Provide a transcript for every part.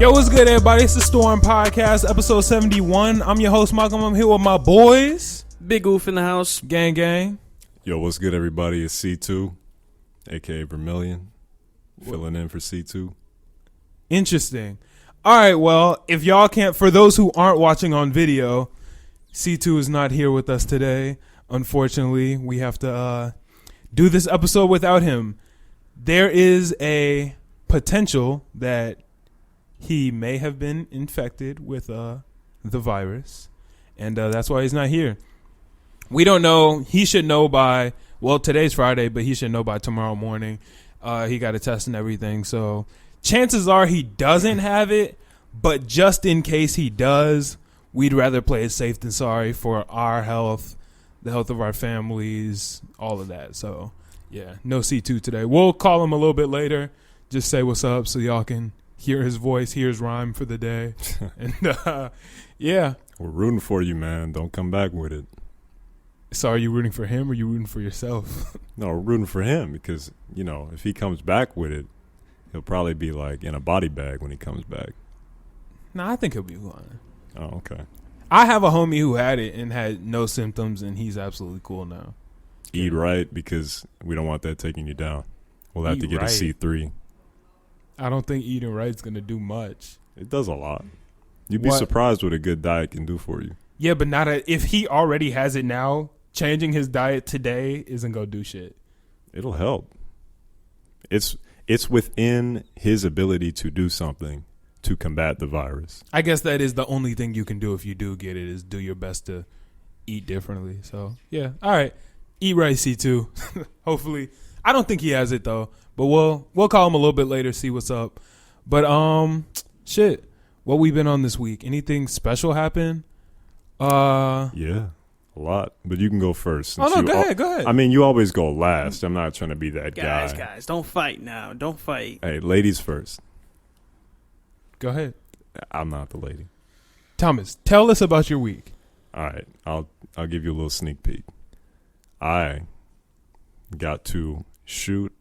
Yo, what's good, everybody? It's the Storm Podcast, episode 71. I'm your host, Malcolm. I'm here with my boys. Big Oof in the house. Gang, gang. Yo, what's good, everybody? It's C2, a.k.a. Vermilion, filling in for C2. Interesting. All right, well, if y'all can't, for those who aren't watching on video, C2 is not here with us today. Unfortunately, we have to do this episode without him. There is a potential that he may have been infected with the virus, and that's why he's not here. We don't know. He should know by, well, today's Friday, but he should know by tomorrow morning. He got a test and everything, so chances are he doesn't have it, but just in case he does, we'd rather play it safe than sorry for our health, the health of our families, all of that. So, yeah, no C2 today. We'll call him a little bit later, just say what's up so y'all can hear his voice, hear his rhyme for the day. And, yeah. We're rooting for you, man. Don't come back with it. So are you rooting for him or are you rooting for yourself? No, we're rooting for him because, you know, if he comes back with it, he'll probably be, like, in a body bag when he comes back. No, I think he'll be fine. Oh, okay. I have a homie who had it and had no symptoms, and he's absolutely cool now. Eat right because we don't want that taking you down. We'll have to get right. a C3. I don't think eating right's going to do much. It does a lot. You'd be surprised what a good diet can do for you. Yeah, but if he already has it now, changing his diet today isn't going to do shit. It'll help. It's within his ability to do something to combat the virus. I guess that is the only thing you can do if you do get it, is do your best to eat differently. So, yeah. All right. Eat right, C2. Hopefully. I don't think he has it, though. But we'll call him a little bit later, see what's up. But, shit. What we been on this week? Anything special happen? Yeah, a lot. But you can go first. Oh, no, go ahead. I mean, you always go last. I'm not trying to be that guy. Guys, don't fight now. Don't fight. Hey, ladies first. Go ahead. I'm not the lady. Thomas, tell us about your week. All right, I'll give you a little sneak peek. I got to shoot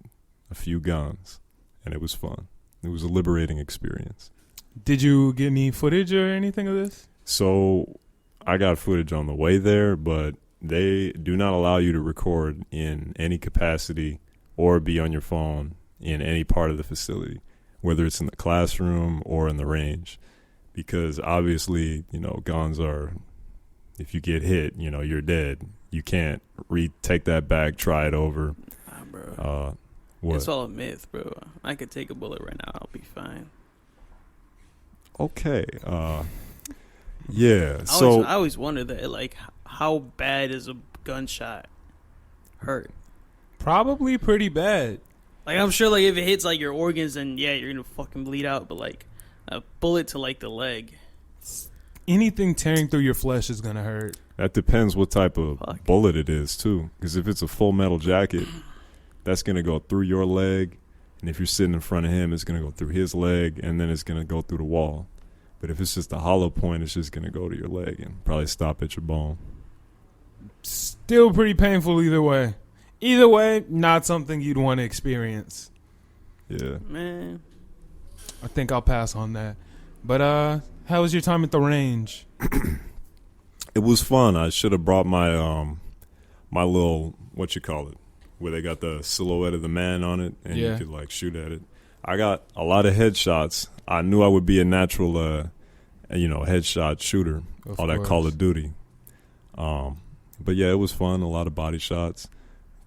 a few guns, and it was fun. It was a liberating experience. Did you get any footage or anything of this? So I got footage on the way there, but they do not allow you to record in any capacity or be on your phone in any part of the facility, whether it's in the classroom or in the range, because obviously, you know, guns are, if you get hit, you know, you're dead. You can't take that back, try it over. Nah, bro. What? It's all a myth, bro. I could take a bullet right now. I'll be fine. Okay. Yeah. I always wonder that, like, how bad is a gunshot hurt? Probably pretty bad. Like, I'm sure, like, if it hits, like, your organs, then, yeah, you're going to fucking bleed out. But, like, a bullet to, like, the leg. Anything tearing through your flesh is going to hurt. That depends what type of bullet it is, too. Because if it's a full metal jacket, that's going to go through your leg. And if you're sitting in front of him, it's going to go through his leg. And then it's going to go through the wall. But if it's just a hollow point, it's just going to go to your leg and probably stop at your bone. Still pretty painful either way. Either way, not something you'd want to experience. Yeah. Man. I think I'll pass on that. But how was your time at the range? It was fun. I should have brought my my little, what you call it, where they got the silhouette of the man on it and you could like shoot at it. I got a lot of headshots. I knew I would be a natural headshot shooter, all that Call of Duty. But yeah, it was fun. A lot of body shots.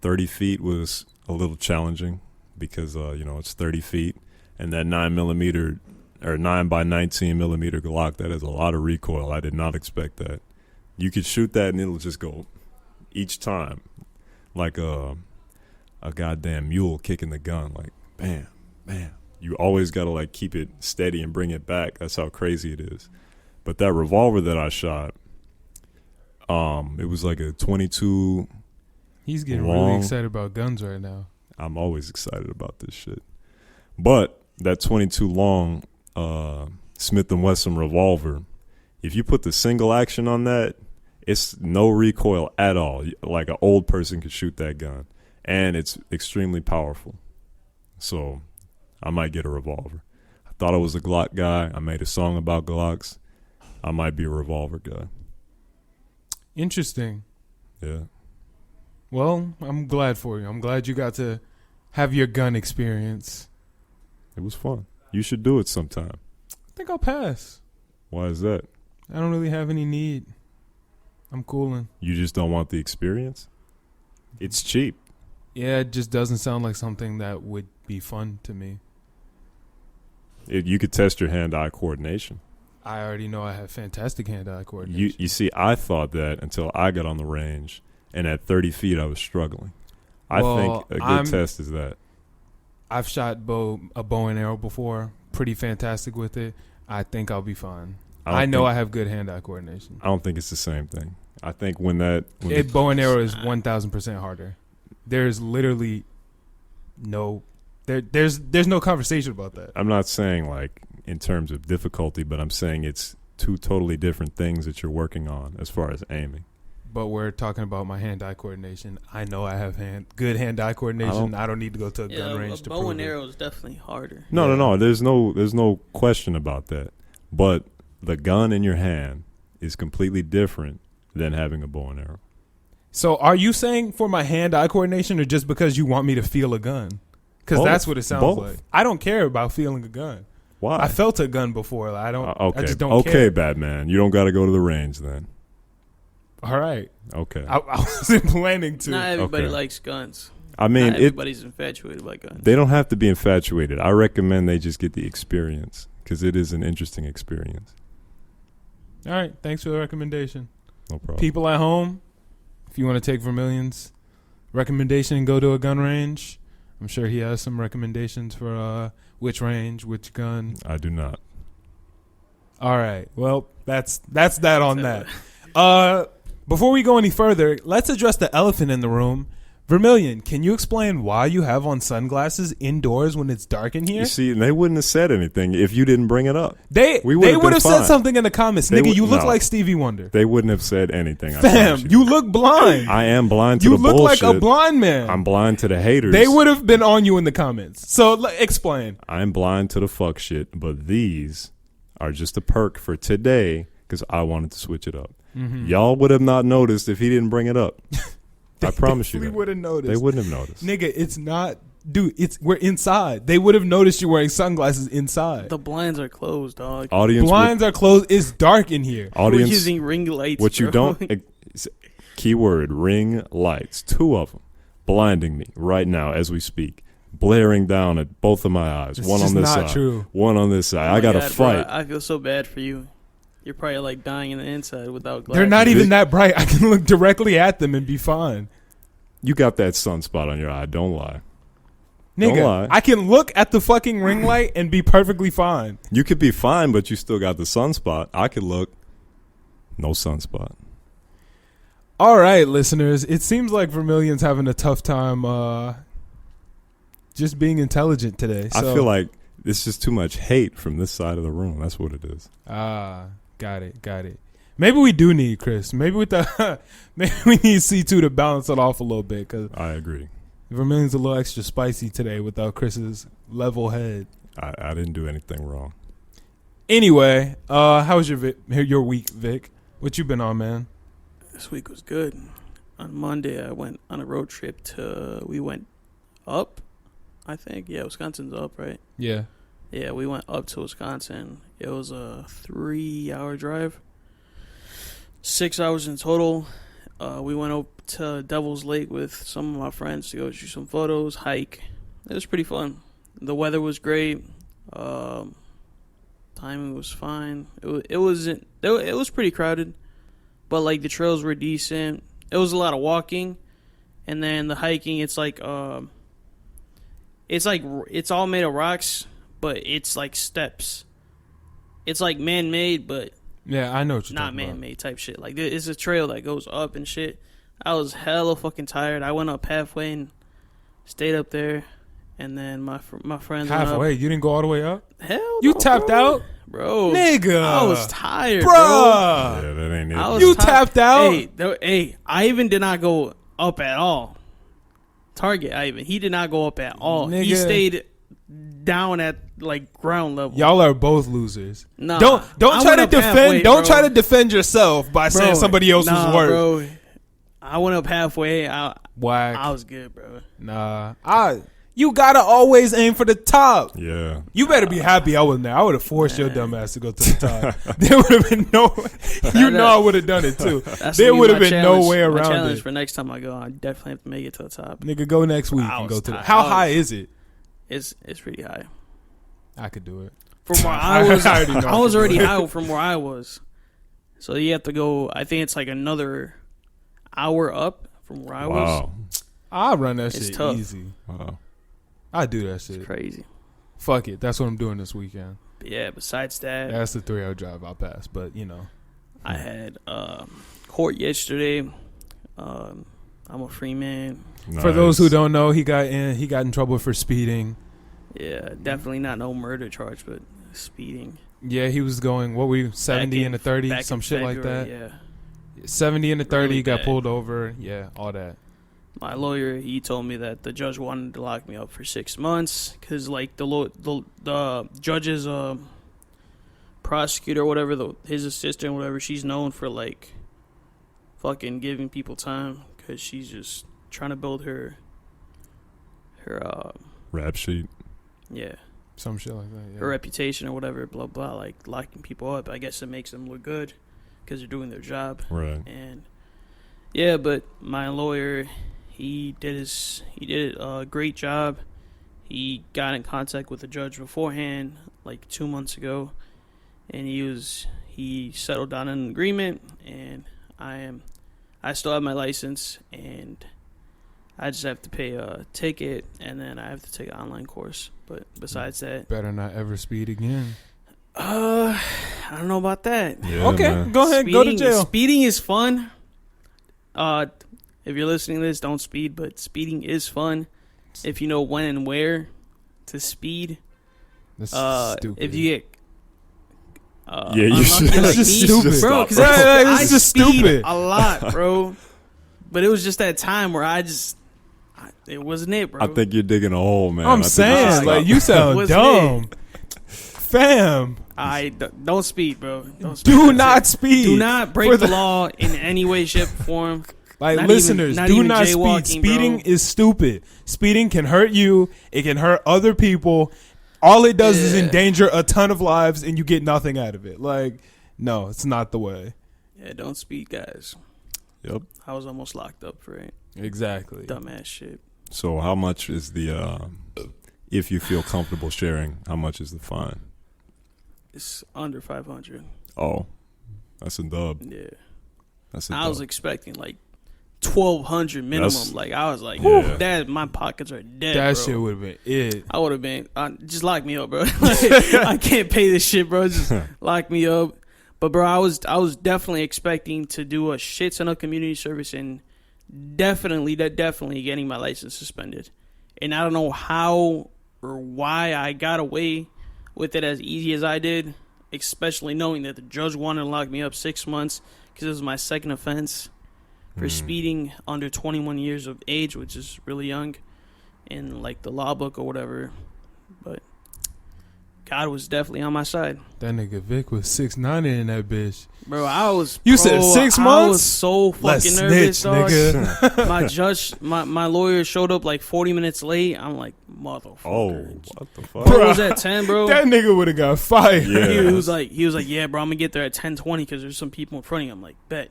30 feet was a little challenging because it's 30 feet, and that 9mm or 9x19 millimeter Glock, that is a lot of recoil. I did not expect that. You could shoot that and it'll just go each time like a goddamn mule kicking the gun, like bam, bam. You always got to like keep it steady and bring it back. That's how crazy it is. But that revolver that I shot, it was like a 22. He's getting long. really excited about guns right now. I'm always excited about this shit. But that 22 long Smith & Wesson revolver, if you put the single action on that, it's no recoil at all. Like an old person could shoot that gun. And it's extremely powerful. So I might get a revolver. thought I was a Glock guy. I made a song about Glocks. I might be a revolver guy. Interesting. Yeah. Well, I'm glad for you. I'm glad you got to have your gun experience. It was fun. You should do it sometime. I think I'll pass. Why is that? I don't really have any need. I'm cooling. You just don't want the experience? It's cheap. Yeah, it just doesn't sound like something that would be fun to me. You could test your hand-eye coordination. I already know I have fantastic hand-eye coordination. You see, I thought that until I got on the range, and at 30 feet I was struggling. I think a good test is that. I've shot a bow and arrow before. Pretty fantastic with it. I think I'll be fine. I know I have good hand-eye coordination. I don't think it's the same thing. I think when bow and arrow is 1,000% harder. There's literally no there's no conversation about that. I'm not saying like in terms of difficulty, but I'm saying it's two totally different things that you're working on as far as aiming. But we're talking about my hand-eye coordination. I know I have good hand-eye coordination. I don't need to go to a gun range to prove it. Bow and arrow is definitely harder. No. There's no question about that. But the gun in your hand is completely different than having a bow and arrow. So are you saying for my hand-eye coordination or just because you want me to feel a gun? Because that's what it sounds like. I don't care about feeling a gun. Why? I felt a gun before. I don't. Okay. I just don't care. Okay, Batman. You don't got to go to the range then. All right. Okay. I wasn't planning to. Not everybody likes guns. I mean, not everybody's infatuated by guns. They don't have to be infatuated. I recommend they just get the experience because it is an interesting experience. All right. Thanks for the recommendation. No problem. People at home, if you want to take Vermillion's recommendation and go to a gun range, I'm sure he has some recommendations for which range, which gun. I do not. All right. Well, that's that on that. Before we go any further, let's address the elephant in the room. Vermilion, can you explain why you have on sunglasses indoors when it's dark in here? You see, they wouldn't have said anything if you didn't bring it up. They would have said something in the comments. Nigga, you look like Stevie Wonder. They wouldn't have said anything. Fam, you look blind. I am blind to the bullshit. You look like a blind man. I'm blind to the haters. They would have been on you in the comments. So explain. I'm blind to the fuck shit, but these are just a perk for today because I wanted to switch it up. Mm-hmm. Y'all would have not noticed if he didn't bring it up. I promise you. They would have noticed. They wouldn't have noticed. Nigga, it's not. Dude, we're inside. They would have noticed you wearing sunglasses inside. The blinds are closed, dog. Blinds are closed. It's dark in here. We're using ring lights. What you don't. Keyword, ring lights. 2 of them. Blinding me right now as we speak. Blaring down at both of my eyes. It's one on this side. True. One on this side. I got to fight. Bro, I feel so bad for you. You're probably like dying in the inside without glasses. They're not even that bright. I can look directly at them and be fine. You got that sunspot on your eye. Don't lie. Nigga, don't lie. I can look at the fucking ring light and be perfectly fine. You could be fine, but you still got the sunspot. I could look. No sunspot. All right, listeners. It seems like Vermilion's having a tough time just being intelligent today. So. I feel like it's just too much hate from this side of the room. That's what it is. Got it. Maybe we do need Chris. Maybe we need C2 to balance it off a little bit. Cause I agree. Vermilion's a little extra spicy today without Chris's level head. I didn't do anything wrong. Anyway, how was your week, Vic? What you been on, man? This week was good. On Monday, I went on a road trip we went up, I think. Yeah, Wisconsin's up, right? Yeah. Yeah, we went up to Wisconsin. It was a 3-hour drive. 6 hours in total. We went up to Devil's Lake with some of my friends to go shoot some photos, hike. It was pretty fun. The weather was great. Timing was fine. It was pretty crowded, but like the trails were decent. It was a lot of walking, and then the hiking. It's like it's all made of rocks, but it's like steps. It's like man-made, but yeah, I know what you're not talking about. man-made type shit. Like it's a trail that goes up and shit. I was hella fucking tired. I went up halfway and stayed up there, and then my friends halfway. Went up. You didn't go all the way up. Hell, you no, tapped bro. out, bro. Nigga, I was tired, bro. Yeah, that ain't it. You tapped out. Hey, I even did not go up at all. Target, he did not go up at all. Nigga. He stayed down at like ground level. Y'all are both losers. Nah, Don't I try went to up defend. halfway, Don't bro. try to defend yourself by saying somebody else was worse. Bro, I went up halfway. Whack. I was good, bro. Nah, you gotta always aim for the top. Yeah. You better be happy I wasn't there. I would have forced your dumb ass to go to the top. There would have been no. You know I would have done it too. There would have been no way around my challenge it. for next time I go, I definitely have to make it to the top. Nigga, go next week and go to the. How high is it? It's pretty high. I could do it. From where I was, I already know I was I could already do it. high from where I was. So you have to go. I think it's like another hour up from where I was. Wow. I'll run that It's shit tough. easy. Wow. I do that shit. It's crazy. Fuck it. That's what I'm doing this weekend. But yeah. Besides that, That's the 3-hour drive I'll pass. But you know, I had court yesterday. I'm a free man. for those who Nice. don't know, he got in trouble for speeding. Yeah, definitely not no murder charge, but speeding. Yeah, he was going. What were you? 70 and a 30, Back some in shit like February, that. Yeah. 70 and a 30 Really got bad. pulled over. Yeah, all that. My lawyer, he told me that the judge wanted to lock me up for 6 months because, like, the judge's prosecutor, or whatever, his assistant, whatever, she's known for like fucking giving people time because she's just trying to build her Rap sheet. yeah, Some shit like that. Yeah. her reputation or whatever, blah blah, like locking people up. I guess it makes them look good because they're doing their job. Right. And yeah, but my lawyer, he did a great job. He got in contact with the judge beforehand, like 2 months ago, and he settled down an agreement, and I still have my license, and I just have to pay a ticket, and then I have to take an online course. But besides that, Better not ever speed again. I don't know about that. Yeah, Okay, man. go ahead, go to jail. Speeding is fun. If you're listening to this, don't speed, but speeding is fun if you know when and where to speed. That's stupid. If you get Yeah, you unlucky should. like That's just me, stupid. bro. Stop, Because bro. It's I just speed stupid. a lot, bro. But it was just that time where it wasn't it, bro. I think you're digging a hole, man. I I'm think saying, should like, stop. you sound What's dumb. Fam, Don't speed, bro. Don't speed. do That's not it. speed. Do not break For the law in any way, shape, or form. Like, Not listeners, even- not do even not speed. jaywalking, Speeding bro. is stupid. Speeding can hurt you. It can hurt other people. All it does is Yeah. endanger a ton of lives, and you get nothing out of it. Like, no, it's not the way. Yeah, don't speed, guys. Yep. I was almost locked up for it. Exactly. Dumbass shit. So how much is the, if you feel comfortable sharing, how much is the fine? It's under 500. Oh, that's a dub. Yeah. That's a I dub. was expecting like 1,200 minimum. That's- Like I was like, Yeah. that my pockets are dead. That bro. shit would have been it. I would have been just lock me up, bro. Like, I can't pay this shit, bro. Just lock me up. But bro, I was definitely expecting to do a shit ton of community service and definitely getting my license suspended. And I don't know how or why I got away with it as easy as I did, especially knowing that the judge wanted to lock me up 6 months because it was my second offense for speeding under 21 years of age, which is really young in like the law book or whatever. But God was definitely on my side. That nigga Vic was 6'9" in that bitch. Bro, I was. You said 6 I months? was so fucking Let's nervous, snitch, dog. nigga. My lawyer showed up like 40 minutes late. I'm like, motherfucker. Oh, what the fuck? Bro, it was at 10, bro. That nigga would have got fired. Yeah. He was like, yeah, bro, I'm gonna get there at 10:20 because there's some people in front of you. I'm like, bet.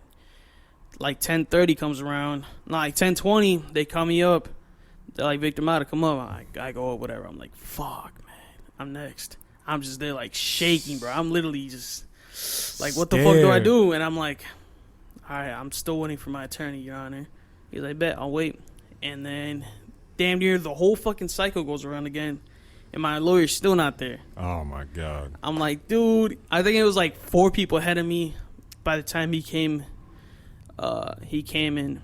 Like 10:30 comes around, like 10:20, they call me up. They're like, Victor Mata, come up. I go up, whatever. I'm like, fuck, man, I'm next. I'm just there like shaking, bro. I'm literally just like, what the fuck do I Scared. do? And I'm like, all right, I'm still waiting for my attorney, Your Honor. He's like, bet, I'll wait. And then damn near the whole fucking cycle goes around again, and my lawyer's still not there. Oh my god. I'm like, dude, I think it was like 4 people ahead of me by the time he came in.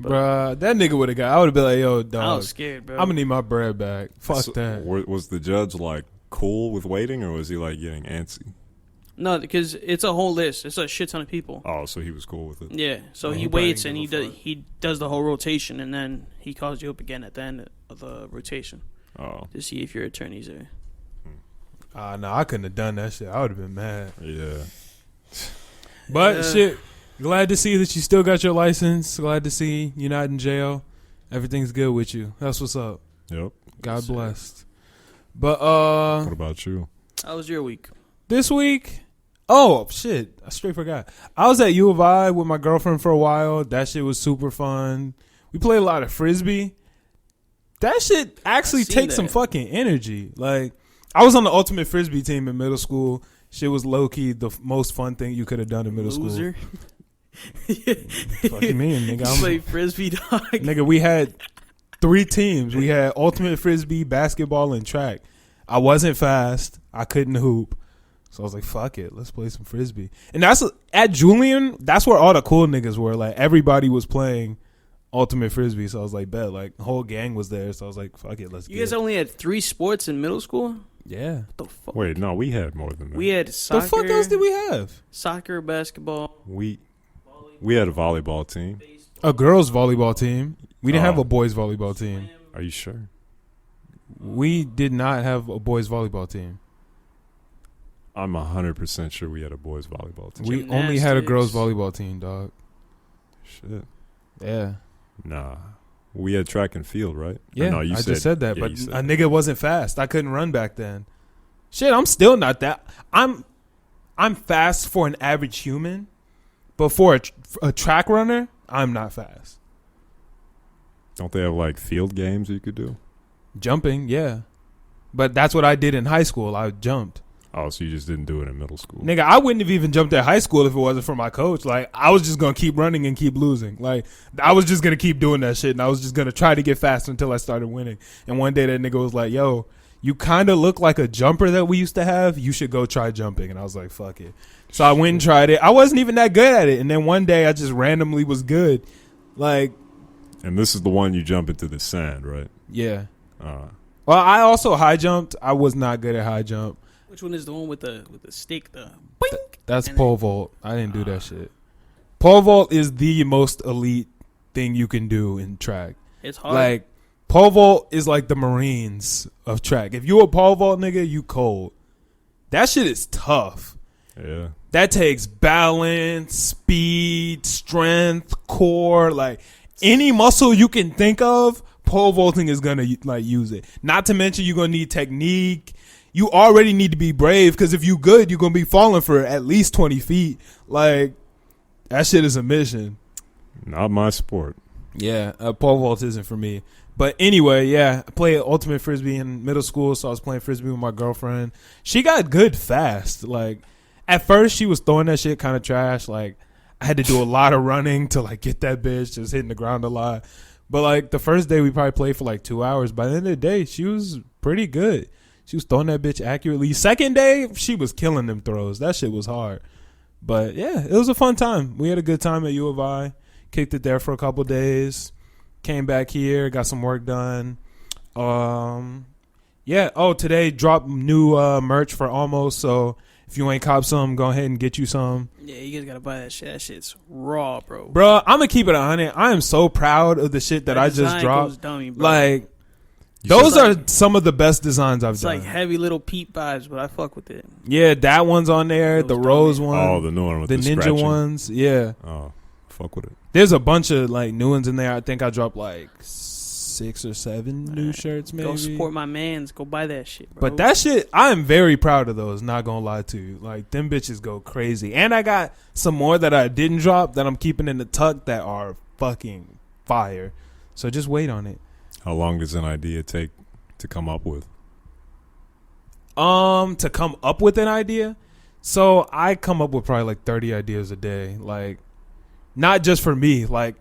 Bruh, that nigga would have got. I would have been like, yo, I dog, was scared, bro. I'm gonna need my bread back. Fuck So, that. Was the judge like cool with waiting, or was he like getting antsy? No, because it's a whole list. It's a shit ton of people. Oh, so he was cool with it. Yeah, so he he probably waits didn't and give a fuck. he does the whole rotation, and then he calls you up again at the end of the rotation. to see if your attorney's there. No, I couldn't have done that shit. I would have been mad. Yeah. But shit, glad to see that you still got your license. Glad to see you're not in jail. Everything's good with you. That's what's up. Yep. God blessed. But what about you? How was your week? This week, oh shit, I straight forgot. I was at U of I with my girlfriend for a while. That shit was super fun. We played a lot of frisbee. That shit actually takes some fucking energy. Like, I was on the ultimate frisbee team in middle school. Shit was low key the most fun thing you could have done in middle Loser. school. Fuck you mean, nigga? You play frisbee, dog. Nigga, we had 3 teams. We had ultimate frisbee, basketball, and track. I wasn't fast. I couldn't hoop. So I was like, fuck it. Let's play some frisbee. And that's at Julian, that's where all the cool niggas were. Like, everybody was playing ultimate frisbee. So I was like, bet. Like, the whole gang was there. So I was like, fuck it. Let's You guys only had 3 sports in middle school? Yeah. What the fuck? Wait, no, we had more than that. We had soccer. The fuck else did we have? Soccer, basketball. We had a volleyball team. A girls' volleyball team. We didn't have a boys' volleyball team. Are you sure? We did not have a boys' volleyball team. I'm 100% sure we had a boys volleyball team. We only had a girls' volleyball team, dog. Shit. Yeah. Nah. We had track and field, right? Yeah, No, I just said that, but said a nigga wasn't fast. I couldn't run back then. Shit, I'm still not that. I'm fast for an average human, but for a track runner, I'm not fast. Don't they have like field games you could do? Jumping, yeah. But that's what I did in high school. I jumped. Oh, so you just didn't do it in middle school? Nigga, I wouldn't have even jumped at high school if it wasn't for my coach. Like, I was just going to keep running and keep losing. Like, I was just going to keep doing that shit, and I was just going to try to get faster until I started winning. And one day that nigga was like, yo, you kind of look like a jumper that we used to have. You should go try jumping. And I was like, fuck it. So I went and tried it. I wasn't even that good at it. And then one day I just randomly was good. Like. And this is the one you jump into the sand, right? Yeah. Well, I also high jumped. I was not good at high jump. Which one is the one with the stick? That's pole vault. I didn't do that shit. Pole vault is the most elite thing you can do in track. It's hard. Like, pole vault is like the Marines of track. If you a pole vault nigga, you cold. That shit is tough. Yeah. That takes balance, speed, strength, core, like any muscle you can think of. Pole vaulting is gonna like use it. Not to mention you're gonna need technique. You already need to be brave because if you good, you're gonna be falling for at least 20 feet. Like, that shit is a mission. Not my sport. Yeah, pole vault isn't for me. But anyway, yeah, I played ultimate frisbee in middle school, so I was playing frisbee with my girlfriend. She got good fast. Like, at first she was throwing that shit kind of trash. Like, I had to do a lot of running to like get that bitch, just hitting the ground a lot. But like the first day we probably played for like 2 hours. By the end of the day, she was pretty good. She was throwing that bitch accurately. Second day, she was killing them throws. That shit was hard. But yeah, it was a fun time. We had a good time at U of I. Kicked it there for a couple days. Came back here, got some work done. Yeah. Oh, today dropped new merch for Almost. So if you ain't cop some, go ahead and get you some. Yeah, you guys gotta buy that shit. That shit's raw, bro. Bro, I'm gonna keep it 100. I am so proud of the shit that I just dropped. Dummy, bro. Like, those are some of the best designs I've done. It's like heavy little Pete vibes, but I fuck with it. Yeah, that one's on there. The Rose one. Oh, the new one with the ninja scratching. ones. Yeah. Oh, fuck with it. There's a bunch of like new ones in there. I think I dropped like 6 or 7 new shirts, maybe. Go support my mans. Go buy that shit, bro. But that shit, I am very proud of those. Not gonna lie to you. Like, them bitches go crazy. And I got some more that I didn't drop that I'm keeping in the tuck that are fucking fire. So just wait on it. How long does an idea take to come up with? To come up with an idea? So I come up with probably like 30 ideas a day. Like, not just for me. Like,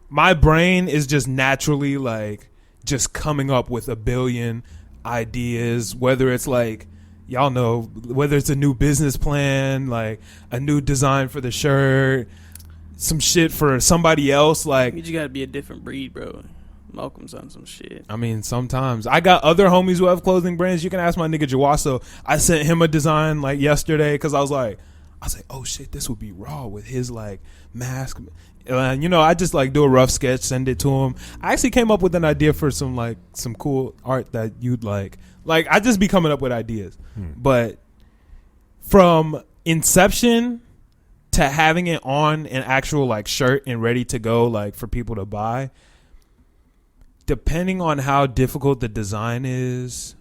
my brain is just naturally like just coming up with a billion ideas, whether it's like, y'all know, whether it's a new business plan, like a new design for the shirt, some shit for somebody else. Like, you just gotta be a different breed, bro. Malcolm's on some shit. I mean, sometimes I got other homies who have clothing brands. You can ask my nigga Jawaso. I sent him a design like yesterday because I was like, I was like, oh shit, this would be raw with his like mask. And I just like do a rough sketch, send it to him. I actually came up with an idea for some cool art that you'd like. Like I just be coming up with ideas, but from inception to having it on an actual like shirt and ready to go like for people to buy, depending on how difficult the design is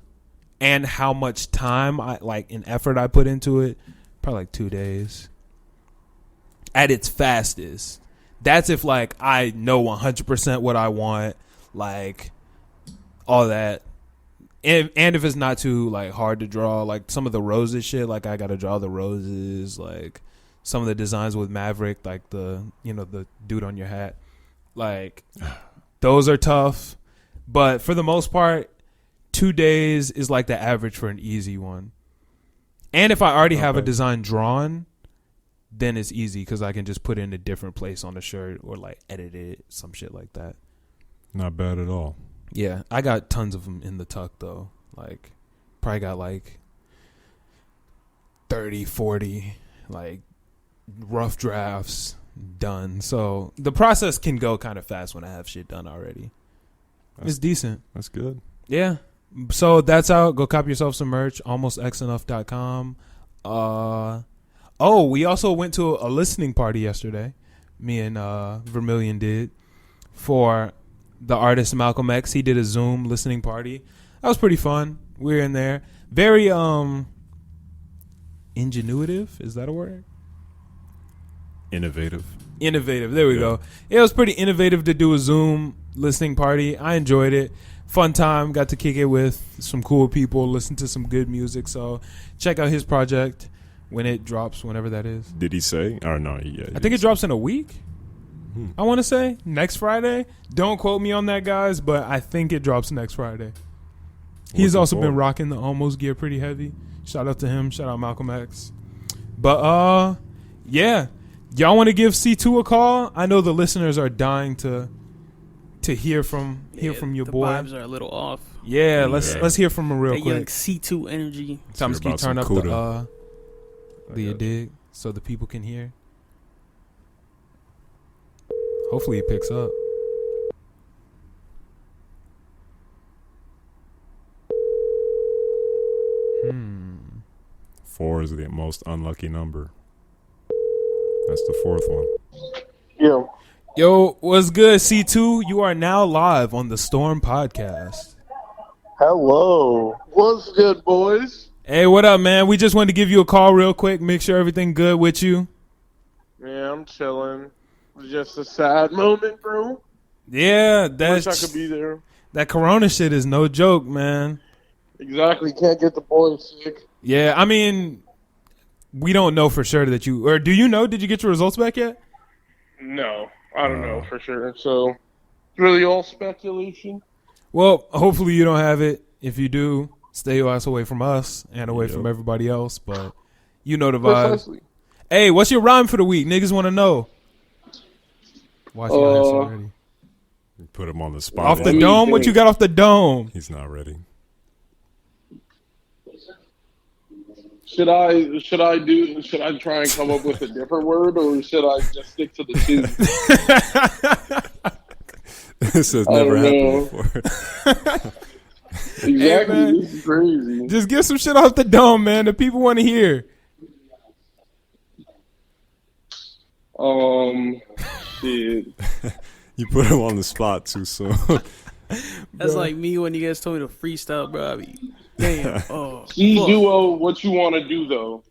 and how much time and effort I put into it, probably like 2 days at its fastest. That's if like I know 100% what I want, like all that. And if it's not too like hard to draw, like some of the roses shit, like I gotta draw the roses, like some of the designs with Maverick, like the the dude on your hat, like those are tough. But for the most part, 2 days is like the average for an easy one. And if I already have a design drawn, then it's easy because I can just put it in a different place on the shirt or like edit it, some shit like that. Not bad at all. Yeah, I got tons of them in the tuck though. Like, probably got like 30, 40 like rough drafts done. So the process can go kind of fast when I have shit done already. It's decent. That's good. Yeah. So that's out. Go copy yourself some merch. AlmostXEnough.com. We also went to a listening party yesterday. Me and Vermilion did for the artist Malcolm X. He did a Zoom listening party. That was pretty fun. We were in there. Very ingenuitive. Is that a word? Innovative. There we go. It was pretty innovative to do a Zoom listening party. I enjoyed it. Fun time. Got to kick it with some cool people. Listen to some good music. So check out his project when it drops, whenever that is. Did he say? Or no? Yeah. I think it drops in a week. I want to say next Friday. Don't quote me on that, guys, but I think it drops next Friday. He's also been rocking the Almost gear pretty heavy. Shout out to him. Shout out Malcolm X. But yeah, y'all want to give C2 a call? I know the listeners are dying to hear from your boy. The vibes are a little off. Yeah, let's hear from him real quick. Like C2 energy. Tomsky, turn up the dig so the people can hear. Hopefully it picks up. Four is the most unlucky number. That's the fourth one. Yo, what's good, C2? You are now live on the Storm Podcast. Hello. What's good, boys? Hey, what up, man? We just wanted to give you a call real quick, make sure everything good with you. Yeah, I'm chilling. It was just a sad moment, bro. Yeah, wish I could be there. That corona shit is no joke, man. Exactly. Can't get the boys sick. Yeah, I mean, we don't know for sure that you... Or do you know? Did you get your results back yet? No, I don't know for sure. So, it's really all speculation. Well, hopefully you don't have it. If you do, stay your ass away from us and away from everybody else. But you know the vibe. Precisely. Hey, what's your rhyme for the week? Niggas want to know. Watch your ass already. Put him on the spot. Off the dome? What you got off the dome? He's not ready. Should I try and come up with a different word, or should I just stick to the two? This has never happened before. Exactly. Hey, this is crazy. Just get some shit off the dome, man. The people want to hear. Shit. You put him on the spot too soon. That's like me when you guys told me to freestyle, bro. I mean, damn. Duo, what you want to do, though?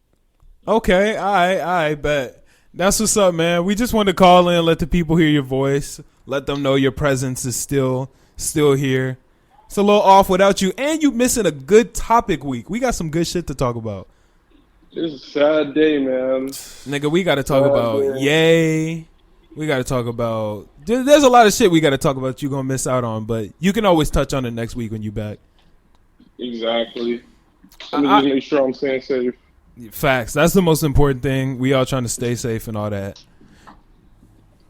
Okay, all right, bet. That's what's up, man. We just wanted to call in, let the people hear your voice, let them know your presence is still here. It's a little off without you, and you missing a good topic week. We got some good shit to talk about. It's a sad day, man. Nigga, we got to talk about Yay. We got to talk about... There's a lot of shit we got to talk about you're going to miss out on, but you can always touch on it next week when you back. Exactly. Let me just make sure I'm staying safe. Facts. That's the most important thing. We all trying to stay safe and all that.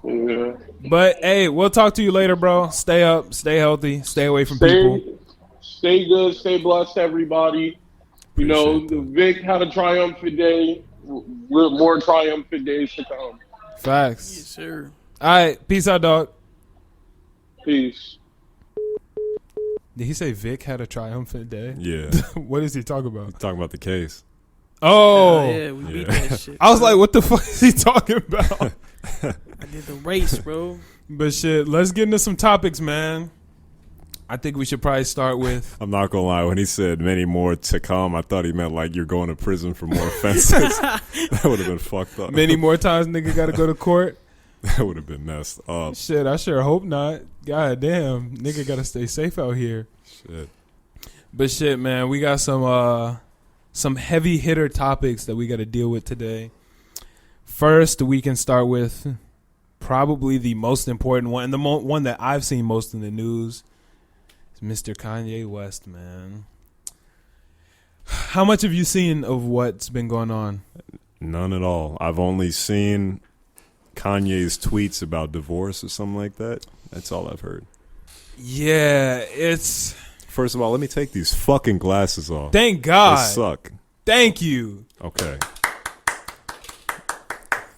Yeah. But, hey, we'll talk to you later, bro. Stay up. Stay healthy. Stay away from people. Stay good. Stay blessed, everybody. You know, the Vic had a triumphant day. more triumphant days to come. Facts. Yes, sir. All right, peace out, dog. Peace. Did he say Vic had a triumphant day? Yeah. What is he talking about? Talking about the case. Oh, Yeah, we beat that shit. I was bro. like, what the fuck is he talking about? I did the race, bro. But shit, let's get into some topics, man. I think we should probably start with. I'm not gonna lie. When he said many more to come, I thought he meant like you're going to prison for more offenses. That would have been fucked up. Many more times nigga gotta go to court. That would have been messed up. Shit, I sure hope not. God damn, nigga gotta stay safe out here. Shit. But shit, man, we got some heavy hitter topics that we gotta deal with today. First, we can start with probably the most important one, and the one that I've seen most in the news. Is Mr. Kanye West, man. How much have you seen of what's been going on? None at all. I've only seen Kanye's tweets about divorce or something like that. That's all I've heard. Yeah, it's... First of all, let me take these fucking glasses off. Thank God. They suck. Thank you. Okay.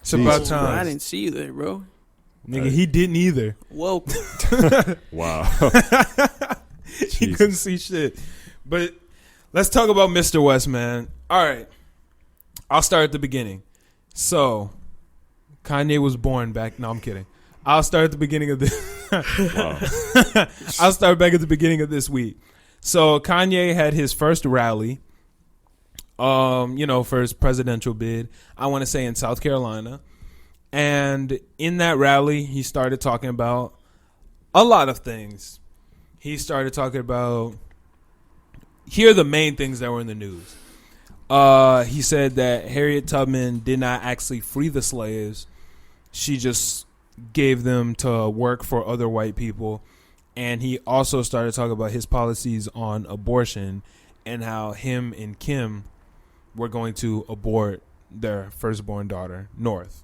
It's about Jesus time. I didn't see you there, bro. Nigga, he didn't either. Welcome. Wow. He couldn't see shit. But let's talk about Mr. West, man. All right. I'll start at the beginning. So, Kanye was born back... No, I'm kidding. I'll start at the beginning of this. Wow. I'll start back at the beginning of this week. So, Kanye had his first rally, for his presidential bid, I want to say in South Carolina. And in that rally, he started talking about a lot of things. He started talking about... Here are the main things that were in the news. He said that Harriet Tubman did not actually free the slaves. She just gave them to work for other white people. And he also started talking about his policies on abortion and how him and Kim were going to abort their firstborn daughter, North.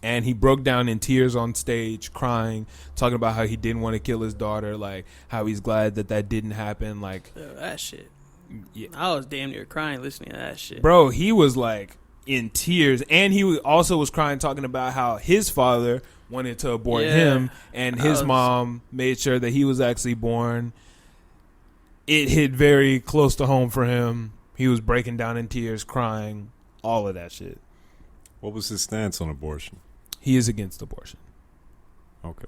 And he broke down in tears on stage, crying, talking about how he didn't want to kill his daughter, like how he's glad that didn't happen. Like, That shit. yeah. I was damn near crying listening to that shit. Bro, he was like in tears, and he also was crying, talking about how his father wanted to abort him, and his mom made sure that he was actually born. It hit very close to home for him. He was breaking down in tears, crying, all of that shit. What was his stance on abortion? He is against abortion. Okay.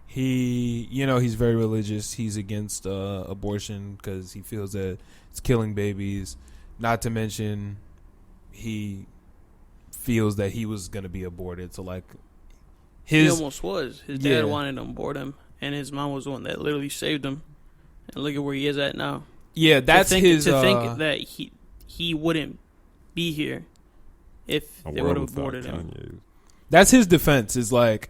He's very religious. He's against abortion because he feels that it's killing babies. Not to mention, he feels that he was going to be aborted. So, like, he almost was. His dad wanted to abort him, and his mom was the one that literally saved him. And look at where he is at now. Yeah, that's to think that he wouldn't be here if they would have aborted him. Kanye. That's his defense. Is like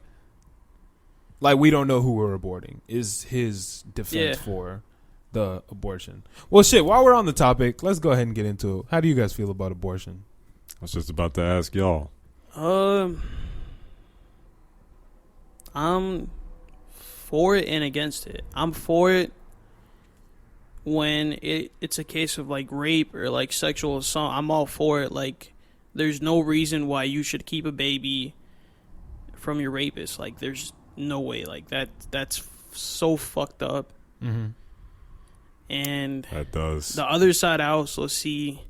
we don't know who we're aborting. Is his defense for the abortion? Well, shit. While we're on the topic, let's go ahead and get into it. How do you guys feel about abortion? I was just about to ask y'all. I'm for it and against it. I'm for it when it's a case of like rape or like sexual assault. I'm all for it. Like, there's no reason why you should keep a baby from your rapist. Like, there's no way. Like, that's so fucked up. Mm-hmm. And That does. the other side, I also see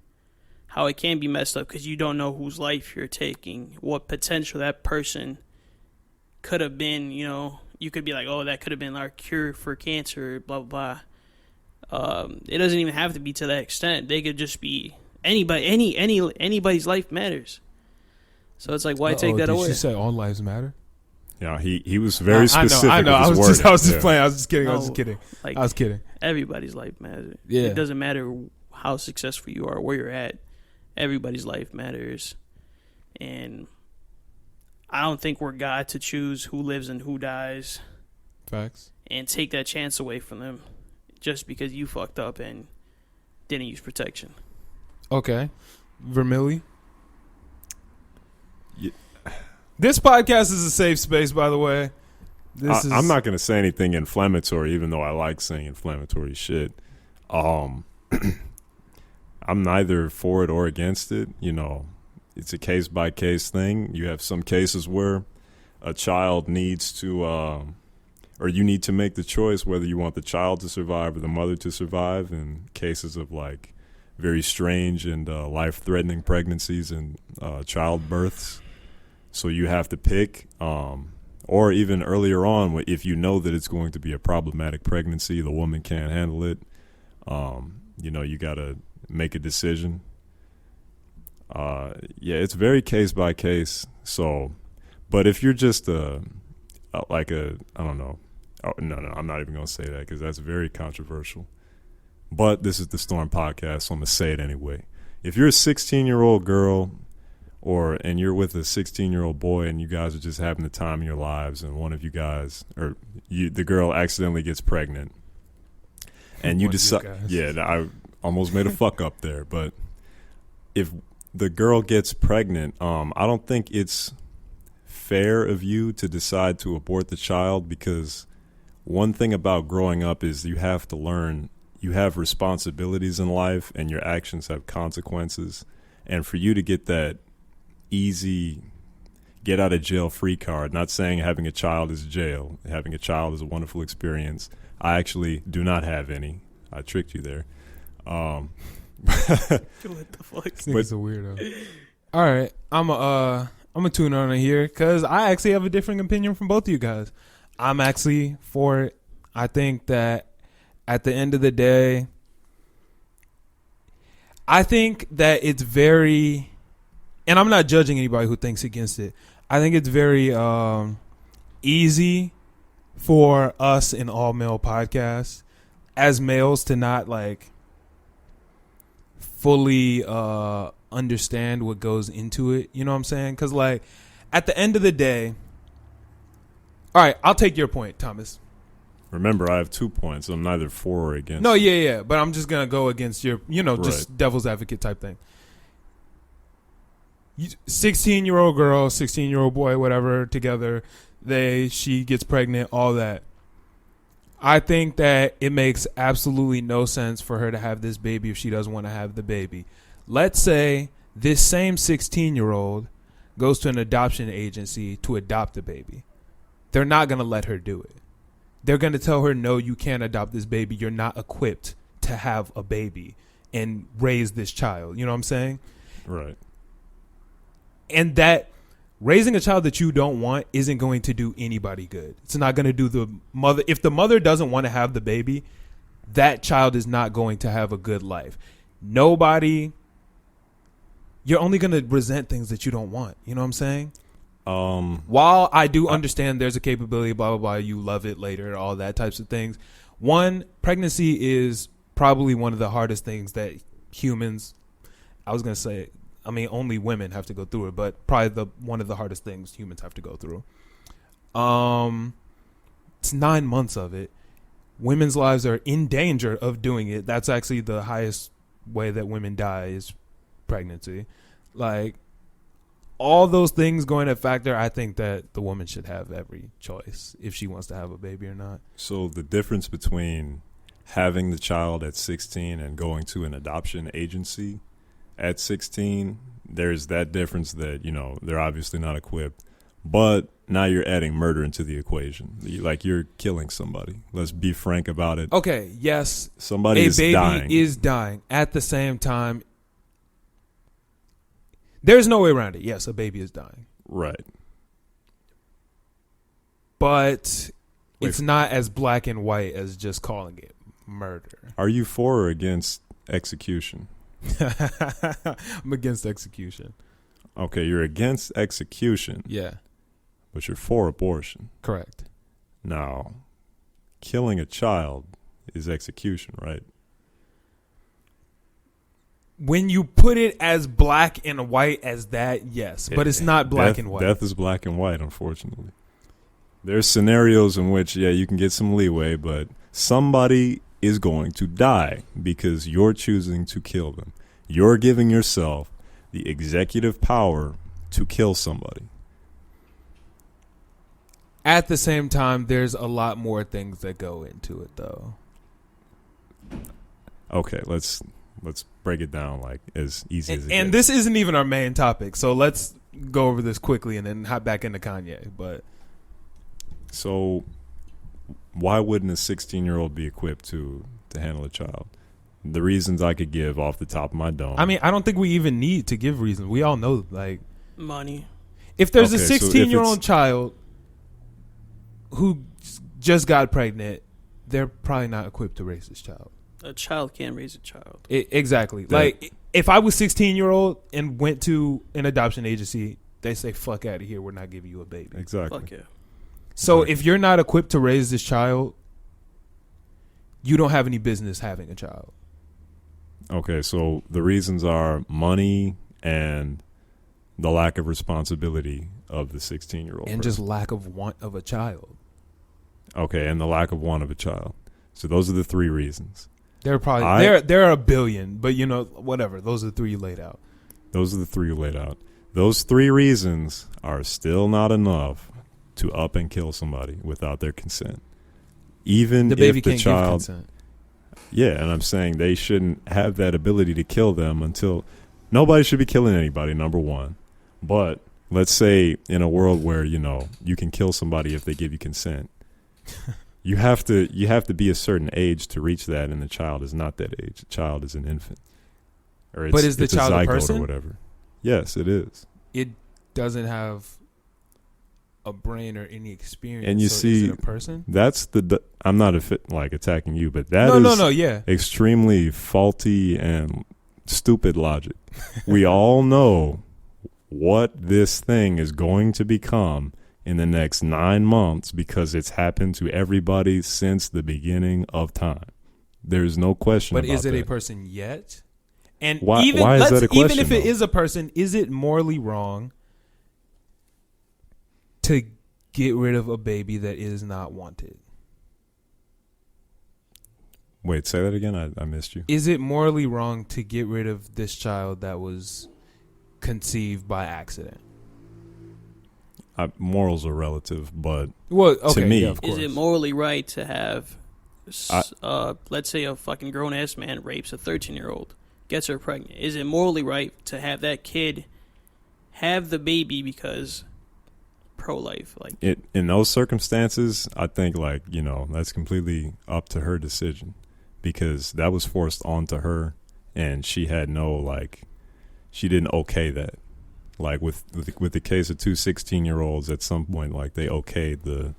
how it can be messed up because you don't know whose life you're taking, what potential that person could have been. You could be like, oh, that could have been our cure for cancer, blah, blah, blah. It doesn't even have to be to that extent. They could just be anybody. Anybody's life matters. So it's like, why take that away? Did you say all lives matter? Yeah, he was very specific. I know. I was just playing. I was just kidding. No, I was just kidding. Like, I was kidding. Everybody's life matters. Yeah. It doesn't matter how successful you are, where you're at. Everybody's life matters. And I don't think we're God to choose who lives and who dies. Facts. And take that chance away from them just because you fucked up and didn't use protection. Okay. Vermilly? Yeah. This podcast is a safe space, by the way. I'm not going to say anything inflammatory, even though I like saying inflammatory shit. I'm neither for it or against it. it's a case by case thing. You have some cases where a child needs to, or you need to make the choice whether you want the child to survive or the mother to survive. In cases of like very strange and life-threatening pregnancies and childbirths, so you have to pick. Or even earlier on, if you know that it's going to be a problematic pregnancy, the woman can't handle it. You got to make a decision. It's very case by case. So, but if you're just I don't know. Oh, no, I'm not even going to say that because that's very controversial. But this is the Storm Podcast, so I'm going to say it anyway. If you're a 16-year-old girl and you're with a 16-year-old boy and you guys are just having the time of your lives and one of you guys, the girl accidentally gets pregnant and you decide, I almost made a fuck up there, but if the girl gets pregnant, I don't think it's fair of you to decide to abort the child, because one thing about growing up is you have to learn you have responsibilities in life and your actions have consequences. And for you to get that easy get out of jail free card, not saying having a child is jail. Having a child is a wonderful experience. I actually do not have any. I tricked you there. What the fuck? This nigga's a weirdo. All right, I'm a tune on it here because I actually have a different opinion from both of you guys. I'm actually for it. I think that at the end of the day, I think that it's very, and I'm not judging anybody who thinks against it. I think it's very easy for us in all male podcasts as males to not like fully understand what goes into it. You know what I'm saying? Because like at the end of the day, all right, I'll take your point, Thomas. Remember, I have 2 points. I'm neither for or against. No, yeah. But I'm just going to go against your, just right. Devil's advocate type thing. 16-year-old girl, 16-year-old boy, whatever, together. She gets pregnant, all that. I think that it makes absolutely no sense for her to have this baby if she doesn't want to have the baby. Let's say this same 16-year-old goes to an adoption agency to adopt a baby. They're not going to let her do it. They're going to tell her, no, you can't adopt this baby. You're not equipped to have a baby and raise this child. You know what I'm saying? Right. And that raising a child that you don't want isn't going to do anybody good. It's not going to do the mother. If the mother doesn't want to have the baby, that child is not going to have a good life. You're only going to resent things that you don't want. You know what I'm saying? While I do understand there's a capability, blah, blah, blah, you love it later, all that types of things. One, pregnancy is probably one of the hardest things that humans, only women have to go through it, but probably one of the hardest things humans have to go through. It's 9 months of it. Women's lives are in danger of doing it. That's actually the highest way that women die is pregnancy. Like, all those things going to factor, I think that the woman should have every choice if she wants to have a baby or not. So the difference between having the child at 16 and going to an adoption agency at 16, there's that difference that, they're obviously not equipped. But now you're adding murder into the equation. Like, you're killing somebody. Let's be frank about it. Okay, yes. Somebody is dying. A baby is dying. At the same time, there's no way around it. Yes, a baby is dying. Right. But it's not as black and white as just calling it murder. Are you for or against execution? I'm against execution. Okay, you're against execution. Yeah. But you're for abortion. Correct. Now, killing a child is execution, right? When you put it as black and white as that, yes. But it's not black and white. Death is black and white, unfortunately. There's scenarios in which, you can get some leeway, but somebody is going to die because you're choosing to kill them. You're giving yourself the executive power to kill somebody. At the same time, there's a lot more things that go into it, though. Okay, let's let's break it down like as easy as it And gets. this isn't even our main topic, so let's go over this quickly and then hop back into Kanye. But So why wouldn't a 16-year-old be equipped to handle a child? The reasons I could give off the top of my dome. I mean, I don't think we even need to give reasons. We all know, like, Money. if there's a Okay, so if 16-year-old it's- child who just got pregnant, they're probably not equipped to raise this child. A child can't raise a child. Exactly. Like, if I was 16-year-old and went to an adoption agency, they say, fuck out of here. We're not giving you a baby. exactly. Fuck yeah. So Exactly. if you're not equipped to raise this child, you don't have any business having a child. Okay, so the reasons are money and the lack of responsibility of the 16-year-old. And just lack of want of a child. Okay, and the lack of want of a child. So those are the three reasons. There are probably there are a billion, but you know, whatever. Those are the three you laid out. Those are the three laid out. Those three reasons are still not enough to up and kill somebody without their consent. Even The baby if the can't give child, consent. yeah, and I'm saying they shouldn't have that ability to kill them until nobody should be killing anybody. Number one, but let's say in a world where you can kill somebody if they give you consent. You have to be a certain age to reach that, and the child is not that age. The child is an infant, or But is the it's child a zygote person? or whatever? Yes, it is. It doesn't have a brain or any experience. And you so see, is it a person? That's I'm not attacking you, but that is Yeah. extremely faulty and stupid logic. We all know what this thing is going to become in the next 9 months because it's happened to everybody since the beginning of time. There's no question But about is it that. a person yet? And Why is let's- that a even question, if it though? is a person, is it morally wrong to get rid of a baby that is not wanted? Wait, say that again? I missed you. Is it morally wrong to get rid of this child that was conceived by accident? Morals are relative, but Well, okay, me- yeah, of course. Is it morally right to have, let's say a fucking grown ass man rapes a 13-year-old, gets her pregnant? Is it morally right to have that kid have the baby because pro-life? Like, in those circumstances, I think that's completely up to her decision because that was forced onto her, and she had she didn't okay that. Like with the case of two 16-year-olds, at some point, they okayed the,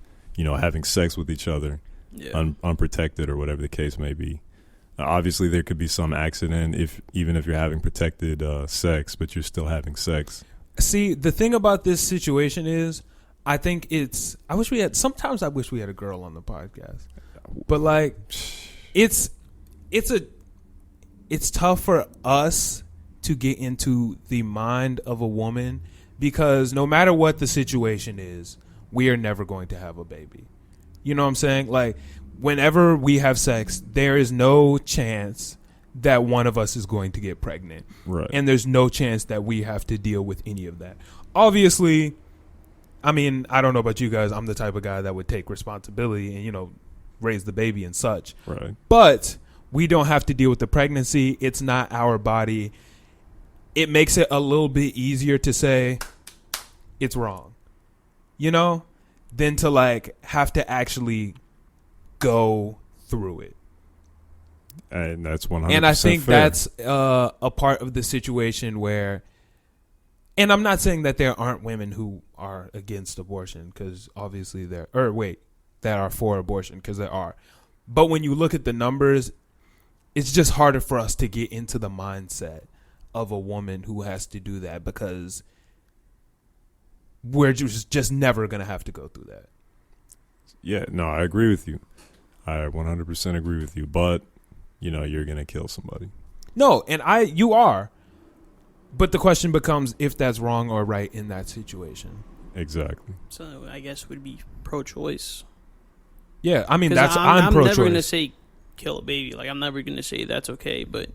having sex with each other, yeah. unprotected or whatever the case may be. Obviously, there could be some accident even if you're having protected sex, but you're still having sex. See, the thing about this situation is, I think sometimes I wish we had a girl on the podcast, but it's tough for us to get into the mind of a woman because no matter what the situation is, we are never going to have a baby. You know what I'm saying? Like, whenever we have sex, there is no chance that one of us is going to get pregnant. Right. And there's no chance that we have to deal with any of that. Obviously, I mean, I don't know about you guys. I'm the type of guy that would take responsibility and, raise the baby and such. Right. But we don't have to deal with the pregnancy. It's not our body. It makes it a little bit easier to say it's wrong, than to have to actually go through it. And that's 100% And I think fair. that's a part of the situation where, and I'm not saying that there aren't women who are against abortion, because obviously that are for abortion, because there are. But when you look at the numbers, it's just harder for us to get into the mindset of a woman who has to do that because we're just never going to have to go through that. Yeah, no, I agree with you. I 100% agree with you. But, you're going to kill somebody. No, and you are. But the question becomes if that's wrong or right in that situation. Exactly. So I guess would be pro-choice. Yeah, I mean, 'Cause I'm pro-choice. never gonna say kill a baby. Like, I'm never gonna say that's okay, but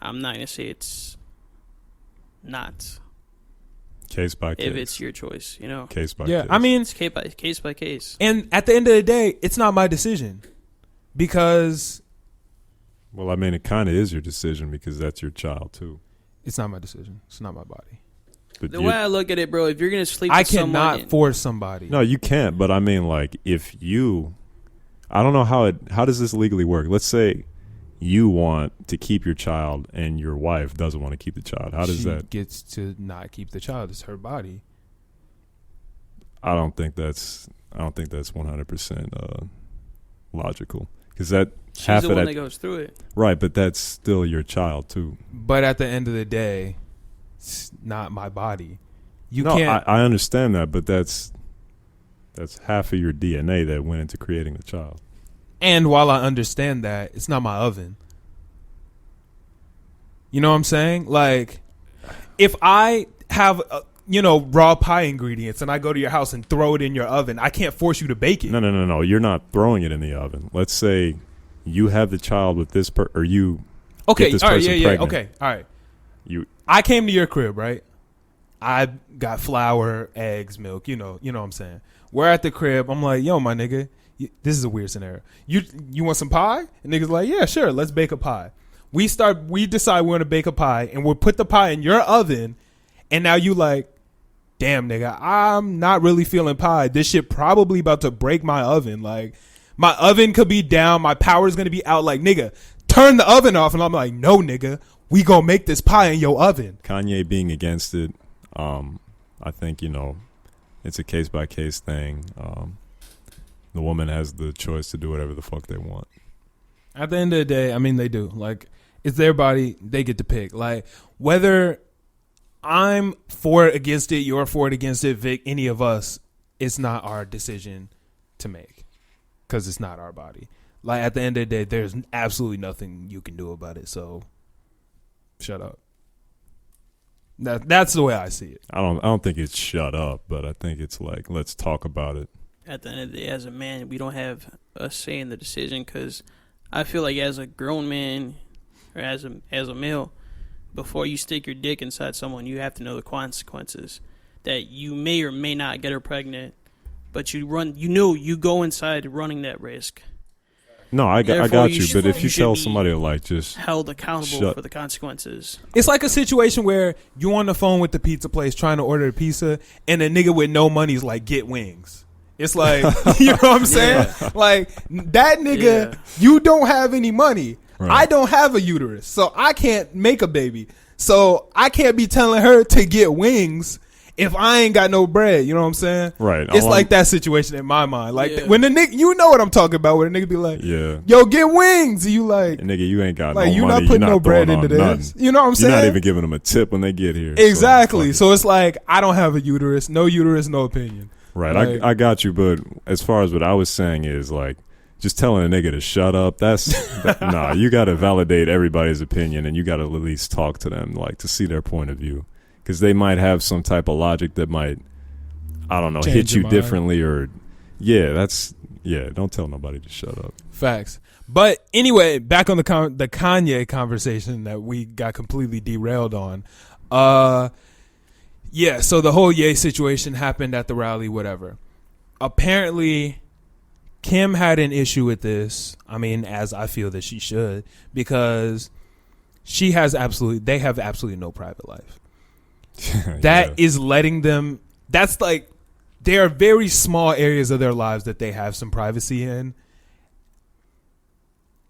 I'm not gonna say it's not. Case by case. If it's your choice, Case by Yeah, case. I mean, It's case by case. and at the end of the day, it's not my decision because Well, I mean, it kind of is your decision because that's your child too. It's not my decision. It's not my body. But The way I look at it, bro, if you're gonna sleep, I with cannot someone, force somebody. No, you can't. But I mean, like, if you, I don't know how does this legally work? Let's say you want to keep your child and your wife doesn't want to keep the child. How does she that? gets to not keep the child. It's her body. I don't think that's 100% logical because that she's half the of one that that goes through it. right, but that's still your child too. But at the end of the day, it's not my body. You No, can't. I understand that, but that's half of your DNA that went into creating the child. And while I understand that, it's not my oven. You know what I'm saying? Like, if I have, raw pie ingredients and I go to your house and throw it in your oven, I can't force you to bake it. No. You're not throwing it in the oven. Let's say you have the child with this or you Okay, get this all right, person yeah, pregnant. okay, all right. I I came to your crib, right? I got flour, eggs, milk, you know what I'm saying? We're at the crib. I'm like, yo, my nigga, this is a weird scenario. You want some pie? And nigga's like, yeah, sure, let's bake a pie. We decide we want to bake a pie, and we'll put the pie in your oven, and now you like, damn, nigga, I'm not really feeling pie. This shit probably about to break my oven. Like, my oven could be down, my power's gonna be out. Like, nigga, turn the oven off. And I'm like, no, nigga, we gonna make this pie in your oven. Kanye being against it, I think, it's a case-by-case thing. The woman has the choice to do whatever the fuck they want. At the end of the day, I mean, they do. Like, it's their body. They get to pick. Like, whether I'm for it, against it, you're for it, against it, Vic, any of us, it's not our decision to make because it's not our body. Like, at the end of the day, there's absolutely nothing you can do about it. So, shut up. That's the way I see it. I don't think it's shut up, but I think it's like, let's talk about it. At the end of the day, as a man, we don't have a say in the decision because I feel like as a grown man or as a male, before you stick your dick inside someone, you have to know the consequences. That you may or may not get her pregnant, but you go inside running that risk. No, I got you. But if you tell somebody to like just held accountable for the consequences. It's like a situation where you on the phone with the pizza place trying to order a pizza, and a nigga with no money is like, get wings. It's like, you know what I'm saying? Yeah. Like, that nigga, you don't have any money. Right. I don't have a uterus, so I can't make a baby. So I can't be telling her to get wings if I ain't got no bread. You know what I'm saying? Right. It's like that situation in my mind. Like, Yeah. when the nigga, you know what I'm talking about, where the nigga be like, yeah, yo, get wings. And you like, nigga, you ain't got like, no you money. not putting You're no bread throwing into on this. nothing. You know what I'm saying? You're not even giving them a tip when they get here. Exactly. So So it's like, I don't have a uterus. No uterus, no opinion. right. Like, I got you. But as far as what I was saying is like, just telling a nigga to shut up. Nah. You got to validate everybody's opinion, and you got to at least talk to them, like, to see their point of view, because they might have some type of logic that might, I don't know, change hit your you mind. differently, or don't tell nobody to shut up. Facts. But anyway, back on the Kanye conversation that we got completely derailed on. Yeah, so the whole Ye situation happened at the rally, whatever. Apparently, Kim had an issue with this. I mean, as I feel that she should, because they have absolutely no private life. That is letting them, that's like, there are very small areas of their lives that they have some privacy in.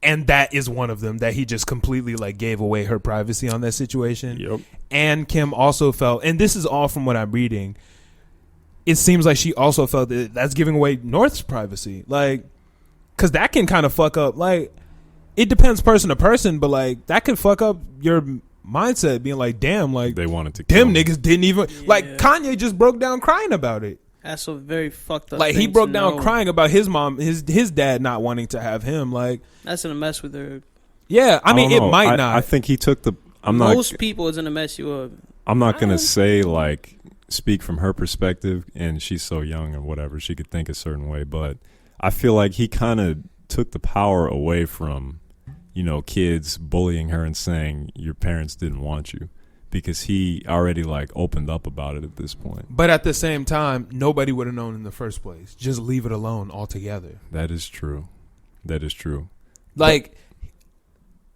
And that is one of them, that he just completely like gave away her privacy on that situation. Yep. And Kim also felt, and this is all from what I'm reading, it seems like she also felt that that's giving away North's privacy. Like, because that can kind of fuck up, like, it depends person to person, but like, that could fuck up your mindset, being like, damn, like, They wanted to them kill me. niggas didn't even, like, Kanye just broke down crying about it. That's a very fucked up. Like, he thing broke to down know. crying about his mom, his dad not wanting to have him. Like, That's in a mess with her. yeah, I mean, don't it know. might not. I think he took the. Most people is in a mess you up. I'm not gonna say like speak from her perspective, and she's so young or whatever. She could think a certain way, but I feel like he kind of took the power away from, kids bullying her and saying your parents didn't want you, because he already like opened up about it at this point. But at the same time, nobody would have known in the first place. Just leave it alone altogether. That is true. That is true. Like,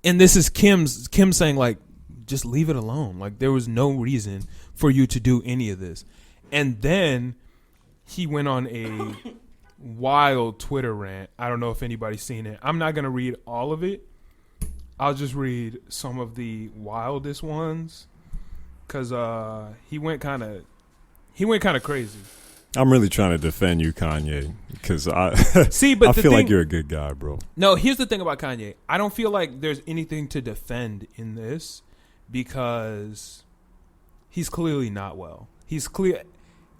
And this is Kim saying, like, just leave it alone. Like, there was no reason for you to do any of this. And then he went on a wild Twitter rant. I don't know if anybody's seen it. I'm not going to read all of it. I'll just read some of the wildest ones, because he went kind of crazy. I'm really trying to defend you, Kanye, because I but I feel like you're a good guy, bro. No, here's the thing about Kanye. I don't feel like there's anything to defend in this, because he's clearly not well.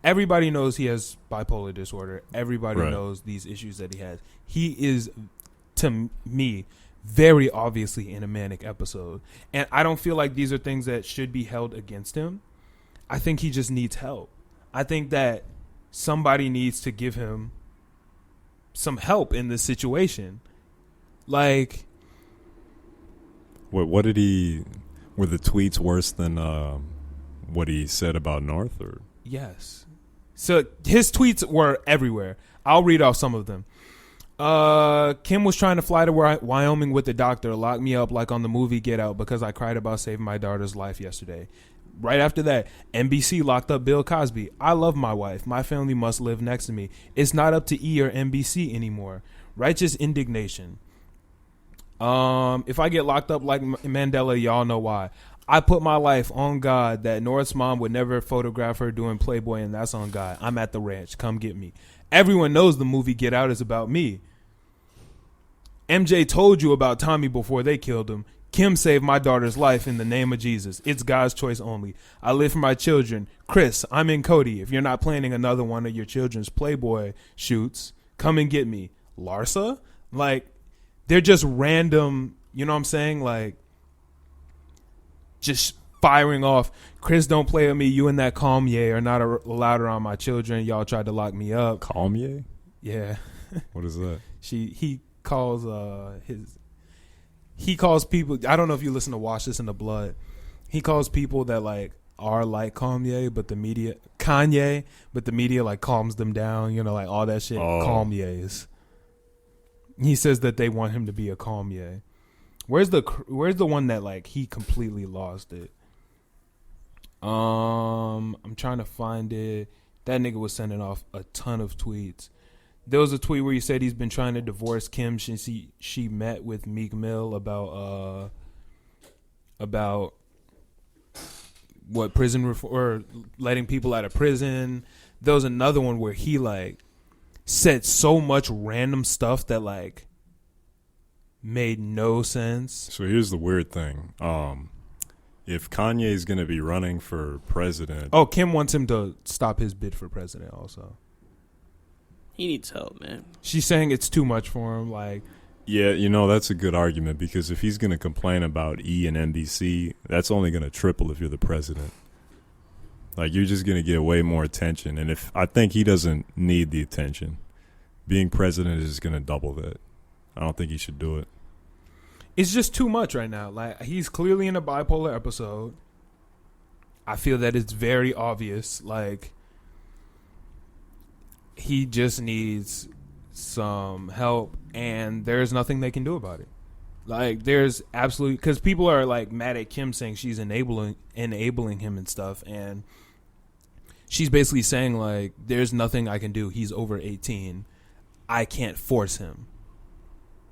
Everybody knows he has bipolar disorder. Everybody knows these issues that he has. He is, to me, very obviously in a manic episode. And I don't feel like these are things that should be held against him. I think he just needs help. I think that somebody needs to give him some help in this situation. Like, what did he? Were the tweets worse than what he said about North? Or yes. So his tweets were everywhere. I'll read off some of them. Kim was trying to fly to Wyoming with the doctor. Locked me up like on the movie Get Out because I cried about saving my daughter's life yesterday. Right after that, NBC locked up Bill Cosby. I love my wife. My family must live next to me. It's not up to E or NBC anymore. Righteous indignation. If I get locked up like Mandela, y'all know why. I put my life on God that North's mom would never photograph her doing Playboy, and that's on God. I'm at the ranch. Come get me. Everyone knows the movie Get Out is about me. MJ told you about Tommy before they killed him. Kim saved my daughter's life in the name of Jesus. It's God's choice only. I live for my children. Chris, I'm in Cody. If you're not planning another one of your children's Playboy shoots, come and get me. Larsa? Like, they're just random, you know what I'm saying? Like, just firing off. Chris, don't play with me. You and that Calmier are not allowed around my children. Y'all tried to lock me up. Calmier? Yeah. What is that? He calls he calls people, I don't know if you listen to Wash This in the Blood. He calls people that like are like Kanye, but the media like calms them down, you know, like all that shit. Kanyes. He says that they want him to be a Kanye. Where's the one that like he completely lost it? I'm trying to find it. That nigga was sending off a ton of tweets. There was a tweet where he said he's been trying to divorce Kim since she met with Meek Mill about what prison reform or letting people out of prison. There was another one where he like said so much random stuff that like made no sense. So here's the weird thing. If Kanye is going to be running for president, Kim wants him to stop his bid for president also. He needs help, man. She's saying it's too much for him. Like, yeah, you know, that's a good argument because if he's going to complain about E and NBC, that's only going to triple if you're the president. Like, you're just going to get way more attention. And I think he doesn't need the attention. Being president is just going to double that. I don't think he should do it. It's just too much right now. Like, he's clearly in a bipolar episode. I feel that it's very obvious. Like, he just needs some help, and there's nothing they can do about it. Like, there's absolutely, because people are like mad at Kim saying she's enabling him and stuff, and she's basically saying like, there's nothing I can do. He's over 18. I can't force him.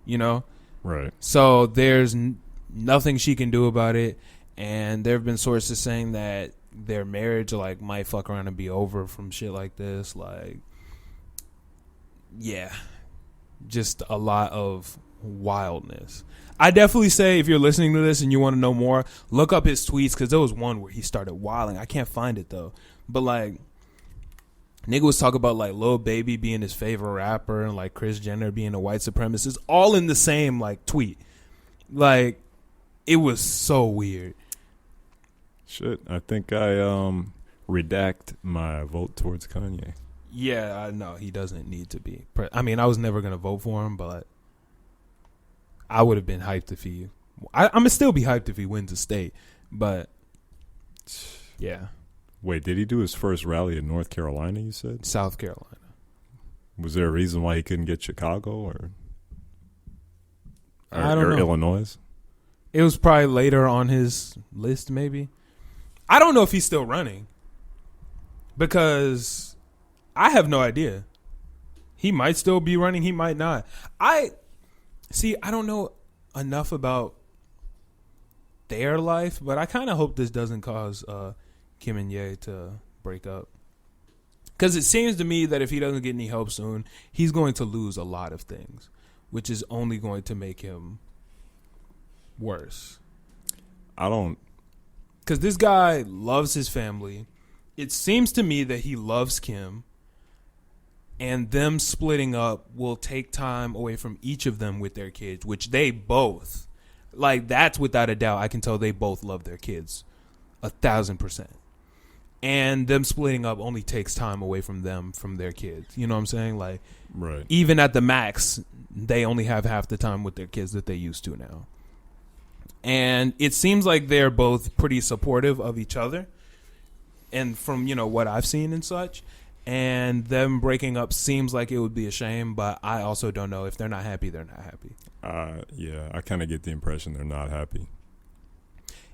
You know? Right. So there's nothing she can do about it, and there have been sources saying that their marriage like might fuck around and be over from shit like this. Like, yeah, just a lot of wildness. I definitely say if you're listening to this and you want to know more, look up his tweets, because there was one where he started wilding. I can't find it though, but like, nigga was talking about like Lil Baby being his favorite rapper and like Kris Jenner being a white supremacist, all in the same like tweet. Like, it was so weird. Shit, I think I redact my vote towards Kanye. Yeah, I know he doesn't need to be. I mean, I was never gonna vote for him, but I would have been hyped if he. I'm gonna still be hyped if he wins the state, but yeah. Wait, did he do his first rally in North Carolina? You said South Carolina. Was there a reason why he couldn't get Chicago or I don't know. Illinois? It was probably later on his list, maybe. I don't know if he's still running because I have no idea. He might still be running. He might not. I don't know enough about their life, but I kind of hope this doesn't cause Kim and Ye to break up. Because it seems to me that if he doesn't get any help soon, he's going to lose a lot of things, which is only going to make him worse. Because this guy loves his family. It seems to me that he loves Kim, and them splitting up will take time away from each of them with their kids, which they both, like, that's without a doubt. I can tell they both love their kids 1,000%. And them splitting up only takes time away from them, from their kids. You know what I'm saying? Like, right. Even at the max, they only have half the time with their kids that they used to now. And it seems like they're both pretty supportive of each other. And from, what I've seen and such. And them breaking up seems like it would be a shame, but I also don't know. If they're not happy, they're not happy. Yeah, I kind of get the impression they're not happy.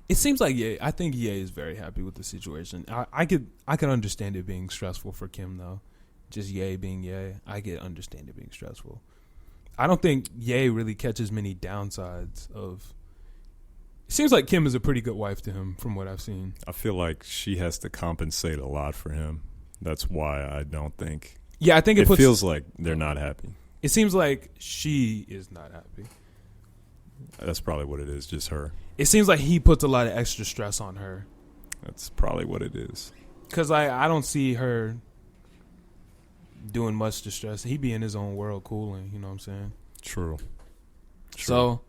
It seems like I think Ye is very happy with the situation. I could understand it being stressful for Kim though. Just Ye being Ye, I could understand it being stressful. I don't think Ye really catches many downsides of. It seems like Kim is a pretty good wife to him from what I've seen. I feel like she has to compensate a lot for him. That's why I don't think. Yeah, I think it feels like they're not happy. It seems like she is not happy. That's probably what it is, just her. It seems like he puts a lot of extra stress on her. That's probably what it is. Because I don't see her doing much to stress. He be in his own world cooling, you know what I'm saying? True. So,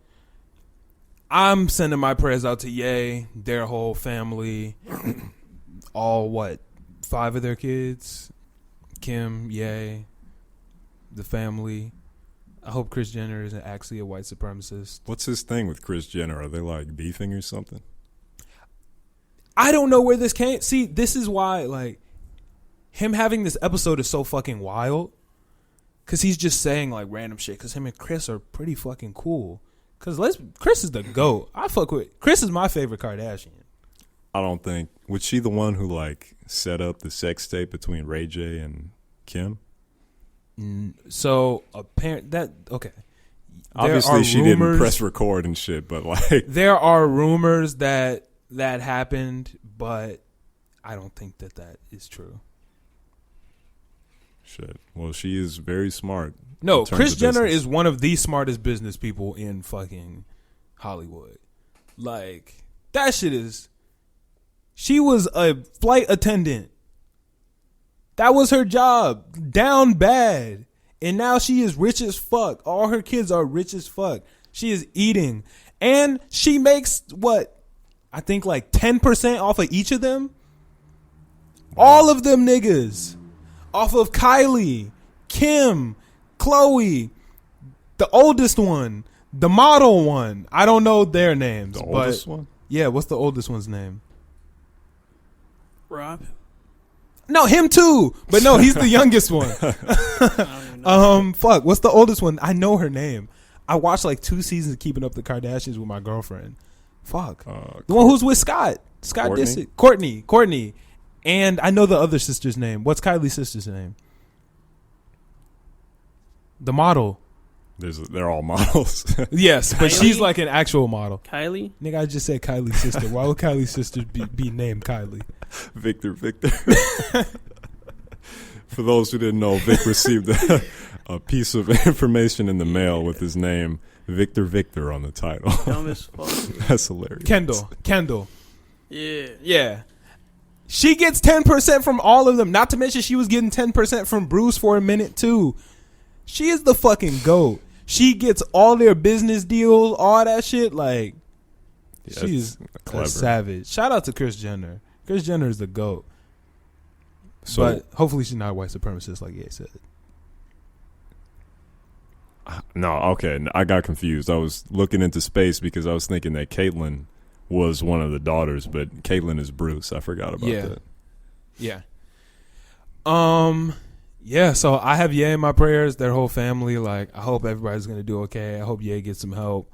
I'm sending my prayers out to Ye, their whole family, all, 5 of their kids? Kim, Ye, the family. I hope Kris Jenner isn't actually a white supremacist. What's his thing with Kris Jenner? Are they like beefing or something? I don't know where this came. See, this is why him having this episode is so fucking wild. Cause he's just saying random shit. Cause him and Kris are pretty fucking cool. Cause Kris is the GOAT. I fuck with Kris is my favorite Kardashian. I don't think. Was she the one who set up the sex tape between Ray J and Kim? So apparent that okay. Obviously, she didn't press record and shit, but there are rumors that happened, but I don't think that is true. Shit. Well, she is very smart. No, Kris Jenner is one of the smartest business people in fucking Hollywood. That shit is. She was a flight attendant. That was her job. Down bad. And now she is rich as fuck. All her kids are rich as fuck. She is eating. And she makes I think 10% off of each of them. All of them niggas. Off of Kylie, Kim, Chloe, the oldest one, the model one. I don't know their names. The oldest one? Yeah, what's the oldest one's name? Rob. No, him too. But no, he's the youngest one. Fuck, what's the oldest one? I know her name. I watched 2 seasons of Keeping Up the Kardashians with my girlfriend. Fuck. The one who's with Scott. Scott Disick. Courtney. And I know the other sister's name. What's Kylie's sister's name? The model. They're all models. Yes, but Kylie? she's an actual model. Kylie? Nigga, I just said Kylie's sister. Why would Kylie's sister be named Kylie? Victor. For those who didn't know, Vic received a piece of information in the mail with his name, Victor, on the title. Dumb as fuck. That's hilarious. Kendall. Yeah. She gets 10% from all of them. Not to mention she was getting 10% from Bruce for a minute too. She is the fucking GOAT. She gets all their business deals, all that shit. She's a savage. Shout out to Kris Jenner. Kris Jenner is the GOAT. So, but hopefully she's not a white supremacist like Ye said. No, okay. I got confused. I was looking into space because I was thinking that Caitlyn was one of the daughters, but Caitlyn is Bruce. I forgot about that. Yeah. Yeah, so I have Ye in my prayers, their whole family. I hope everybody's going to do okay. I hope Ye gets some help.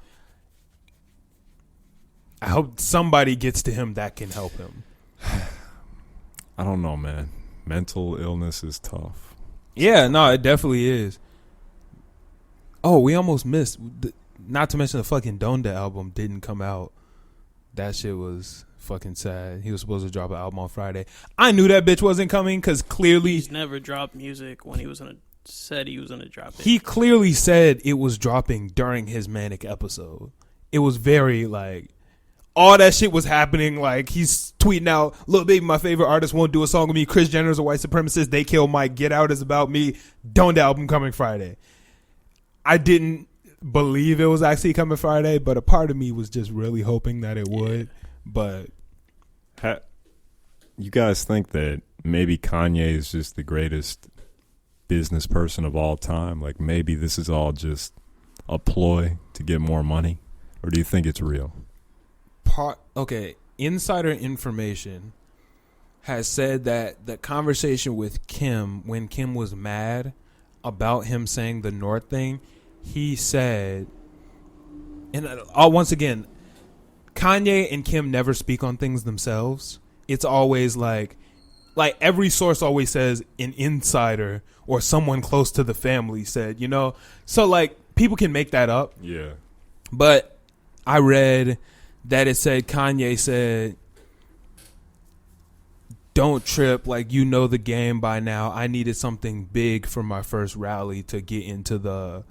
I hope somebody gets to him that can help him. I don't know, man. Mental illness is tough. Yeah, no, it definitely is. Oh, we almost missed. Not to mention the fucking Donda album didn't come out. That shit was fucking sad. He was supposed to drop an album on Friday. I knew that bitch wasn't coming because clearly He's never dropped music when he was said he was gonna drop it. he clearly said it was dropping during his manic episode. It was very like all that shit was happening. Like he's tweeting out, "Lil Baby, my favorite artist, won't do a song with me. Kris Jenner's a white supremacist. They kill Mike. Get Out is about me. Donda album coming Friday." I didn't believe it was actually coming Friday, but a part of me was just really hoping that it would. But you guys think that maybe Kanye is just the greatest business person of all time? Like maybe this is all just a ploy to get more money, or do you think it's real? Okay, insider information has said that the conversation with Kim, when Kim was mad about him saying the North thing, he said, and once again, Kanye and Kim never speak on things themselves. It's always like every source always says an insider or someone close to the family said, you know? So like people can make that up. Yeah. But I read that it said Kanye said, "Don't trip, like you know the game by now. I needed something big for my first rally to get into the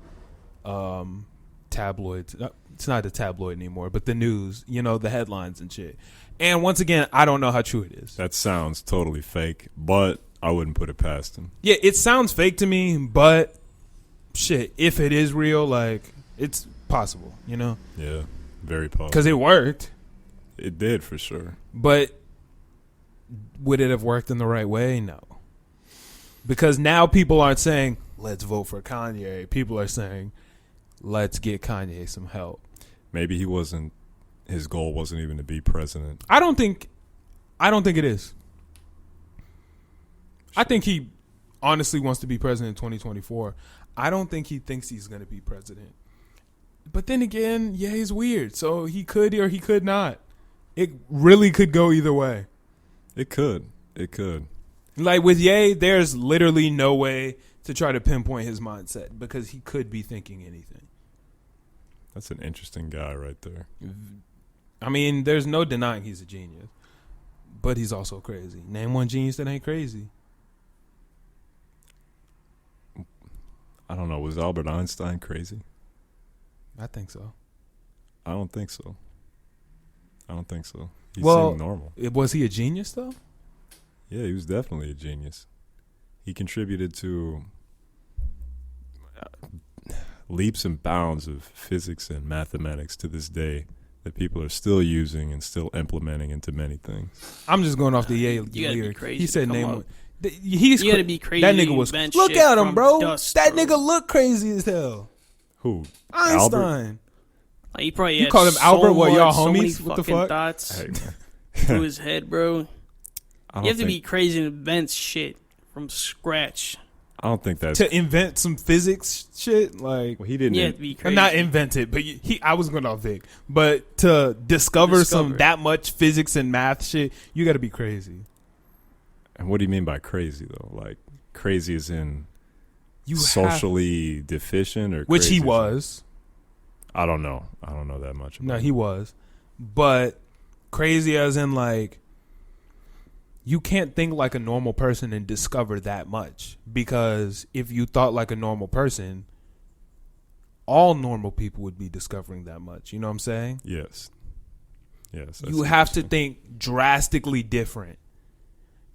tabloids." It's not a tabloid anymore, but the news, you know, the headlines and shit. And once again, I don't know how true it is. That sounds totally fake, but I wouldn't put it past him. Yeah, it sounds fake to me, but shit, if it is real, like it's possible, you know? Yeah, very possible. Because it worked. It did for sure. But would it have worked in the right way? No. Because now people aren't saying, let's vote for Kanye. People are saying, let's get Kanye some help. Maybe his goal wasn't even to be president. I don't think it is. I think he honestly wants to be president in 2024. I don't think he thinks he's going to be president. But then again, yeah, he's weird. So he could or he could not. It really could go either way. It could. Like with Ye, there's literally no way to try to pinpoint his mindset because he could be thinking anything. That's an interesting guy right there. I mean, there's no denying he's a genius. But he's also crazy. Name one genius that ain't crazy. I don't know. Was Albert Einstein crazy? I think so. I don't think so. He Well, seemed normal. Was he a genius, though? Yeah, he was definitely a genius. He contributed to leaps and bounds of physics and mathematics to this day that people are still using and still implementing into many things. I'm just going off the Ye You gotta be lyric. crazy He to said come name up. one. He's You gotta be crazy. That nigga to was. invent Look shit at him, from bro. dust, That bro. nigga look crazy as hell. Who? Einstein. Albert? Like, he probably You had call him Albert? What, y'all so many homies? What the fucking fuck? thoughts Hey, man. to his head, bro. I You have to don't be think- crazy to invent shit from scratch. I don't think that's. To invent some physics shit, like Well, he didn't. You have to be crazy. not invent it, but I was going off Vic. But to discover some that much physics and math shit, you got to be crazy. And what do you mean by crazy though? Like crazy as in You socially deficient, or which crazy he as in- was. I don't know. I don't know that much. No, About he was. But crazy as in like you can't think like a normal person and discover that much, because if you thought like a normal person, all normal people would be discovering that much. You know what I'm saying? Yes. That's You have to interesting. think drastically different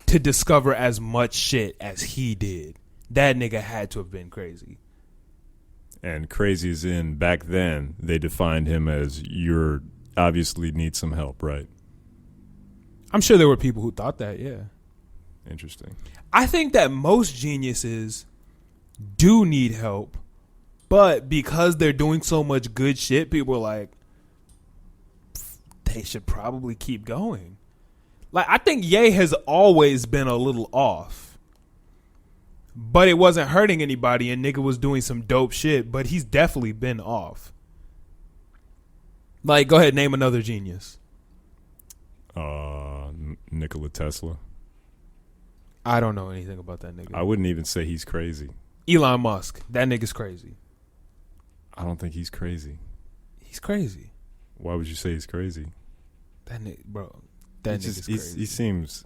to discover as much shit as he did. That nigga had to have been crazy. And crazy as in back then they defined him as you're obviously need some help, right? I'm sure there were people who thought that, yeah. Interesting. I think that most geniuses do need help, but because they're doing so much good shit, people are like, they should probably keep going. Like, I think Ye has always been a little off, but it wasn't hurting anybody and nigga was doing some dope shit, but he's definitely been off. Like, go ahead, name another genius. Nikola Tesla. I don't know anything about that nigga. I wouldn't even say he's crazy. Elon Musk. That nigga's crazy. I don't think he's crazy. He's crazy. Why would you say he's crazy? That nigga, bro. That nigga's crazy. He seems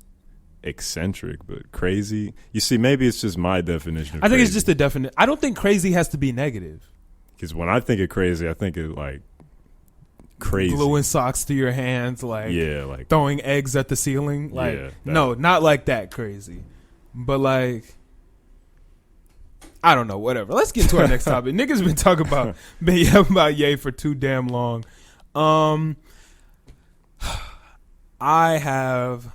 eccentric, but crazy. You see, maybe it's just my definition of I think crazy. it's just a definite. I don't think crazy has to be negative. Because when I think of crazy, I think of like crazy. Gluing socks to your hands, like throwing eggs at the ceiling. Like no, not like that crazy. But like, I don't know, whatever. Let's get to our next topic. Niggas been talking about Ye for too damn long. I have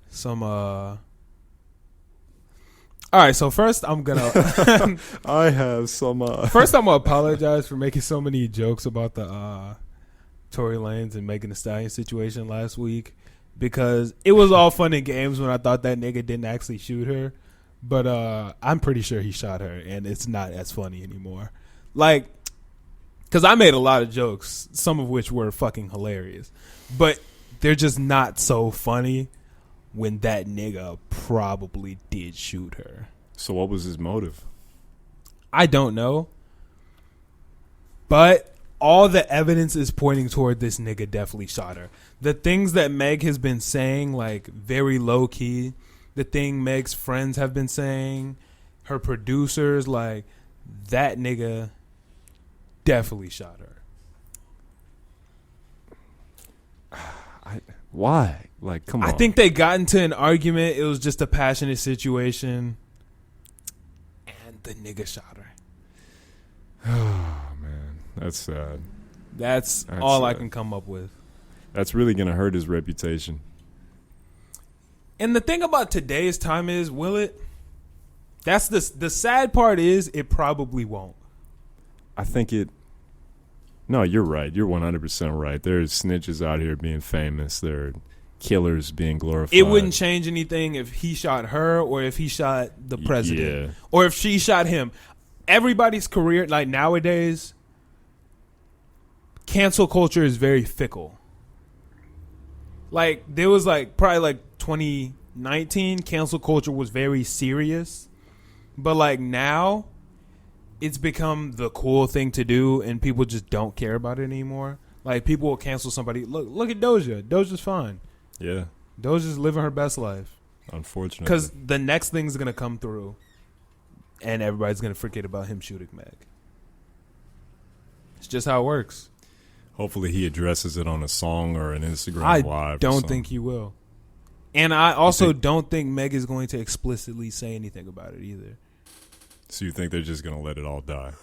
some all right, so first I'm gonna I have some first I'm gonna apologize for making so many jokes about the Tory Lanez and Megan Thee Stallion situation last week, because it was all fun and games when I thought that nigga didn't actually shoot her, but I'm pretty sure he shot her, and it's not as funny anymore. Like, because I made a lot of jokes, some of which were fucking hilarious, but they're just not so funny when that nigga probably did shoot her. So what was his motive? I don't know. But all the evidence is pointing toward this nigga definitely shot her. The things that Meg has been saying, like very low key, the thing Meg's friends have been saying, her producers, like that nigga definitely shot her. Why? Like, come on. I think they got into an argument. It was just a passionate situation. And the nigga shot her. Oh, man. That's sad. That's all I can come up with. That's really going to hurt his reputation. And the thing about today's time is, will it? That's the sad part is, it probably won't. I think it... No, you're right. You're 100% right. There's snitches out here being famous. There are killers being glorified. It wouldn't change anything if he shot her or if he shot the president. Yeah. Or if she shot him. Everybody's career, like nowadays, cancel culture is very fickle. Like, there was like, probably like 2019, cancel culture was very serious. But like now, it's become the cool thing to do, and people just don't care about it anymore. Like, people will cancel somebody. Look at Doja. Doja's fine. Yeah. Doja's living her best life. Unfortunately. Because the next thing's going to come through, and everybody's going to forget about him shooting Meg. It's just how it works. Hopefully he addresses it on a song or an Instagram live. I don't think he will. And I also don't think Meg is going to explicitly say anything about it either. So you think they're just going to let it all die?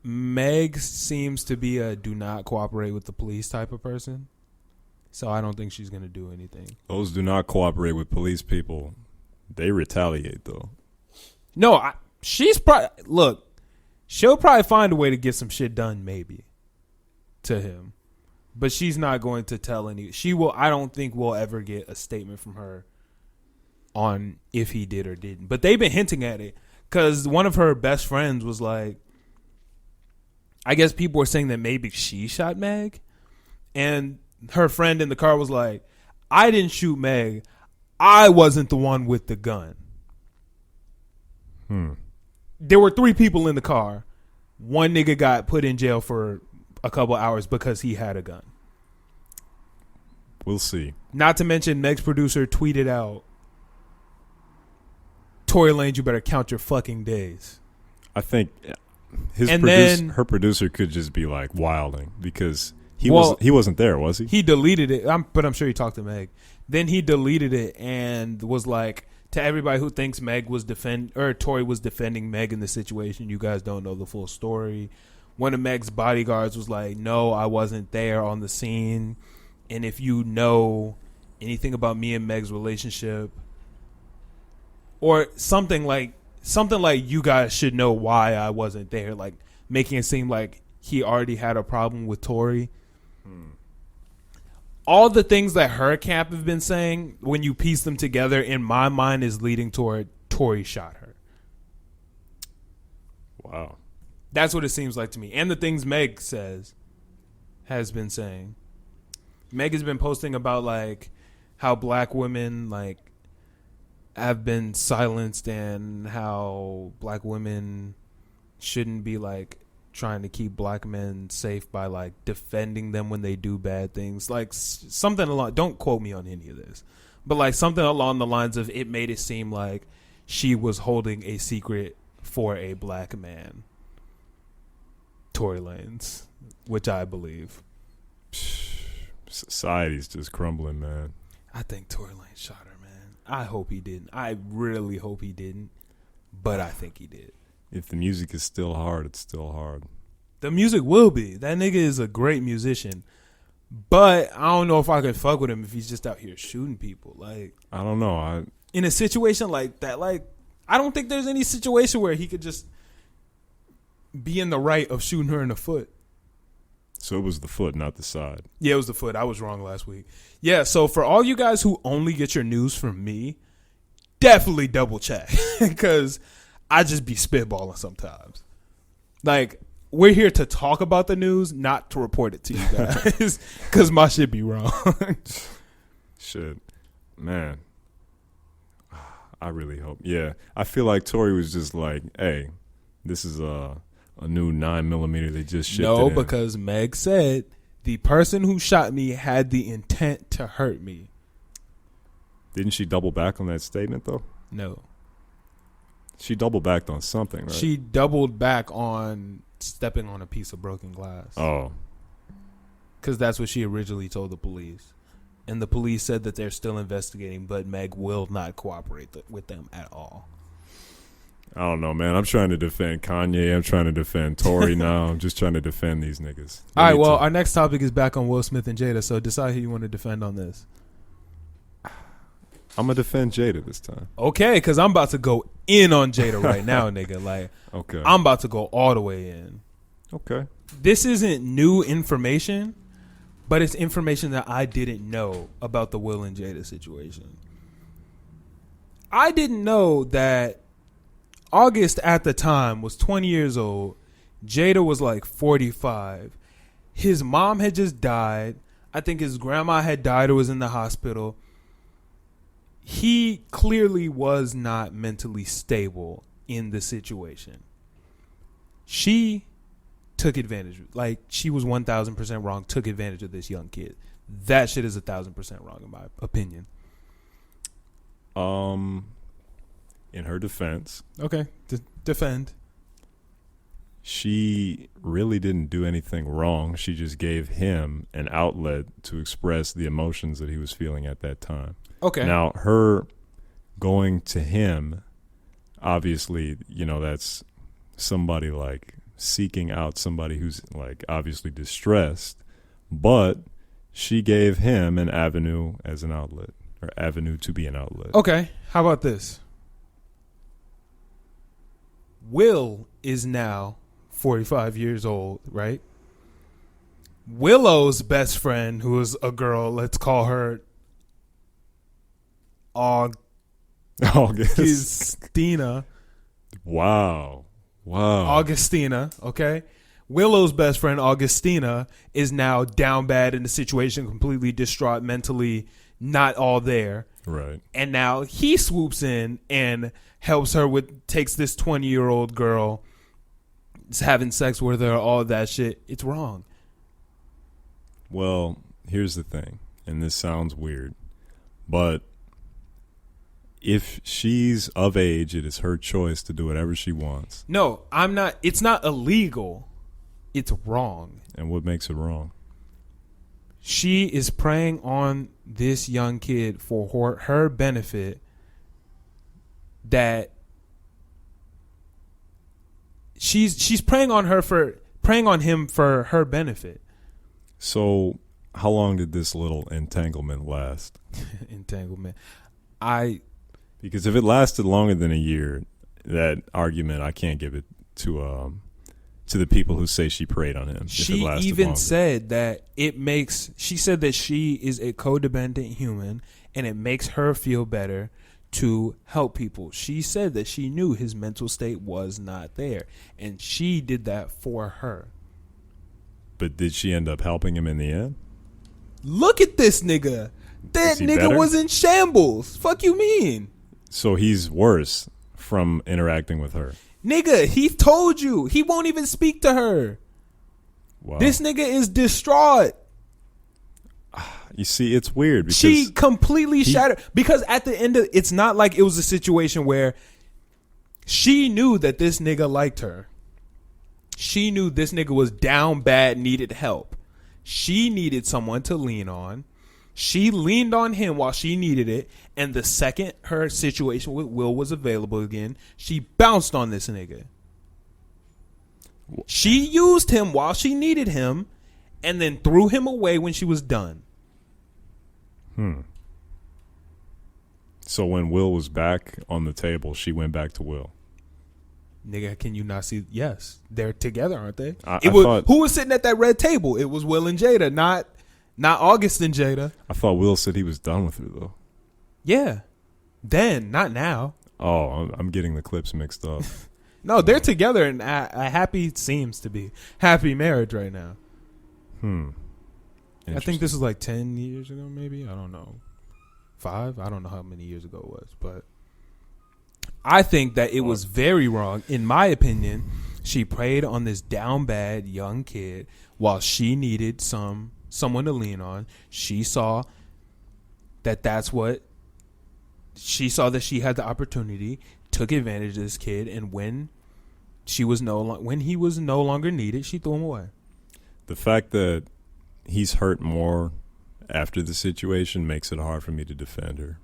Meg seems to be a do not cooperate with the police type of person. So I don't think she's going to do anything. Those do not cooperate with police people. They retaliate, though. No, she's probably... Look, she'll probably find a way to get some shit done, maybe, to him. But she's not going to tell any... She will... I don't think we'll ever get a statement from her on if he did or didn't. But they've been hinting at it. Because one of her best friends was like... I guess people were saying that maybe she shot Meg. And her friend in the car was like, I didn't shoot Meg. I wasn't the one with the gun. There were 3 people in the car. One nigga got put in jail for a couple hours because he had a gun. We'll see. Not to mention, Meg's producer tweeted out, Tory Lanez, you better count your fucking days. I think her producer could just be like wilding because he wasn't there, was he? He deleted it, but I'm sure he talked to Meg. Then he deleted it and was like, to everybody who thinks Tory was defending Meg in the situation, you guys don't know the full story. One of Meg's bodyguards was like, no, I wasn't there on the scene. And if you know anything about me and Meg's relationship, or something like you guys should know why I wasn't there, like making it seem like he already had a problem with Tory. All the things that her camp have been saying, when you piece them together, in my mind, is leading toward Tory shot her. Wow. That's what it seems like to me. And the things Meg has been saying. Meg has been posting about like how black women like have been silenced and how black women shouldn't be like trying to keep black men safe by like defending them when they do bad things. Like something along, don't quote me on any of this, but like something along the lines of it made it seem like she was holding a secret for a black man. Tory Lanez, which I believe. Society's just crumbling, man. I think Tory Lanez shot her, man. I hope he didn't. I really hope he didn't, but I think he did. If the music is still hard, it's still hard. The music will be. That nigga is a great musician, but I don't know if I could fuck with him if he's just out here shooting people. Like, I don't know. In a situation like that, like, I don't think there's any situation where he could just be in the right of shooting her in the foot. So it was the foot, not the side. Yeah, it was the foot. I was wrong last week. Yeah, so for all you guys who only get your news from me, definitely double check because I just be spitballing sometimes. Like, we're here to talk about the news, not to report it to you guys because my shit be wrong. Shit. Man. I really hope. Yeah. I feel like Tory was just like, hey, this is a new 9mm they just shipped. No, because Meg said the person who shot me had the intent to hurt me. Didn't she double back on that statement, though? No. She double backed on something, right? She doubled back on stepping on a piece of broken glass. Oh. Because that's what she originally told the police. And the police said that they're still investigating, but Meg will not cooperate with them at all. I don't know, man. I'm trying to defend Kanye. I'm trying to defend Tory now. I'm just trying to defend these niggas. All right, well, our next topic is back on Will Smith and Jada, so decide who you want to defend on this. I'm going to defend Jada this time. Okay, because I'm about to go in on Jada right now, nigga. Like, okay. I'm about to go all the way in. Okay. This isn't new information, but it's information that I didn't know about the Will and Jada situation. I didn't know that August at the time was 20 years old. Jada was like 45. His mom had just died. I think his grandma had died or was in the hospital. He clearly was not mentally stable in the situation. She took advantage. Like, she was 1,000% wrong, took advantage of this young kid. That shit is 1,000% wrong in my opinion. In her defense, okay, defend. She really didn't do anything wrong. She just gave him an outlet to express the emotions that he was feeling at that time. Okay. Now, her going to him, obviously, you know, that's somebody like seeking out somebody who's like obviously distressed, but she gave him an avenue as an outlet, or avenue to be an outlet. Okay, how about this? Will is now 45 years old, right? Willow's best friend, who is a girl, let's call her Augustina. Wow. Augustina, okay? Willow's best friend, Augustina, is now down bad in the situation, completely distraught, mentally not all there. Right. And now he swoops in and helps her with, takes this 20-year-old girl, is having sex with her, all that shit. It's wrong. Well, here's the thing, and this sounds weird, but if she's of age, it is her choice to do whatever she wants. No, I'm not. It's not illegal. It's wrong. And what makes it wrong? She is preying on this young kid for her benefit, that she's preying on him for her benefit. So how long did this little entanglement last? Entanglement. Because if it lasted longer than a year, that argument, I can't give it to the people who say she preyed on him. She even said that she said that she is a codependent human and it makes her feel better to help people. She said that she knew his mental state was not there and she did that for her. But did she end up helping him in the end? Look at this nigga. That nigga better? was in shambles. Fuck you mean? So he's worse from interacting with her. Nigga, he told you. He won't even speak to her. Wow. This nigga is distraught. You see, it's weird because She completely shattered. Because at the end of it's not like it was a situation where she knew that this nigga liked her. She knew this nigga was down bad, needed help. She needed someone to lean on. She leaned on him while she needed it. And the second her situation with Will was available again, she bounced on this nigga. She used him while she needed him and then threw him away when she was done. So when Will was back on the table, she went back to Will. Nigga, can you not see? Yes, they're together, aren't they? Who was sitting at that red table? It was Will and Jada, not August and Jada. I thought Will said he was done with her, though. Yeah, then, not now. Oh, I'm getting the clips mixed up. No, they're together and a happy seems to be happy marriage right now. I think this was like 10 years ago, maybe. I don't know. 5? I don't know how many years ago it was, but I think that it was very wrong. In my opinion, she preyed on this down bad young kid while she needed someone to lean on. She saw that she saw that she had the opportunity, took advantage of this kid, and when he was no longer needed, she threw him away. The fact that he's hurt more after the situation makes it hard for me to defend her.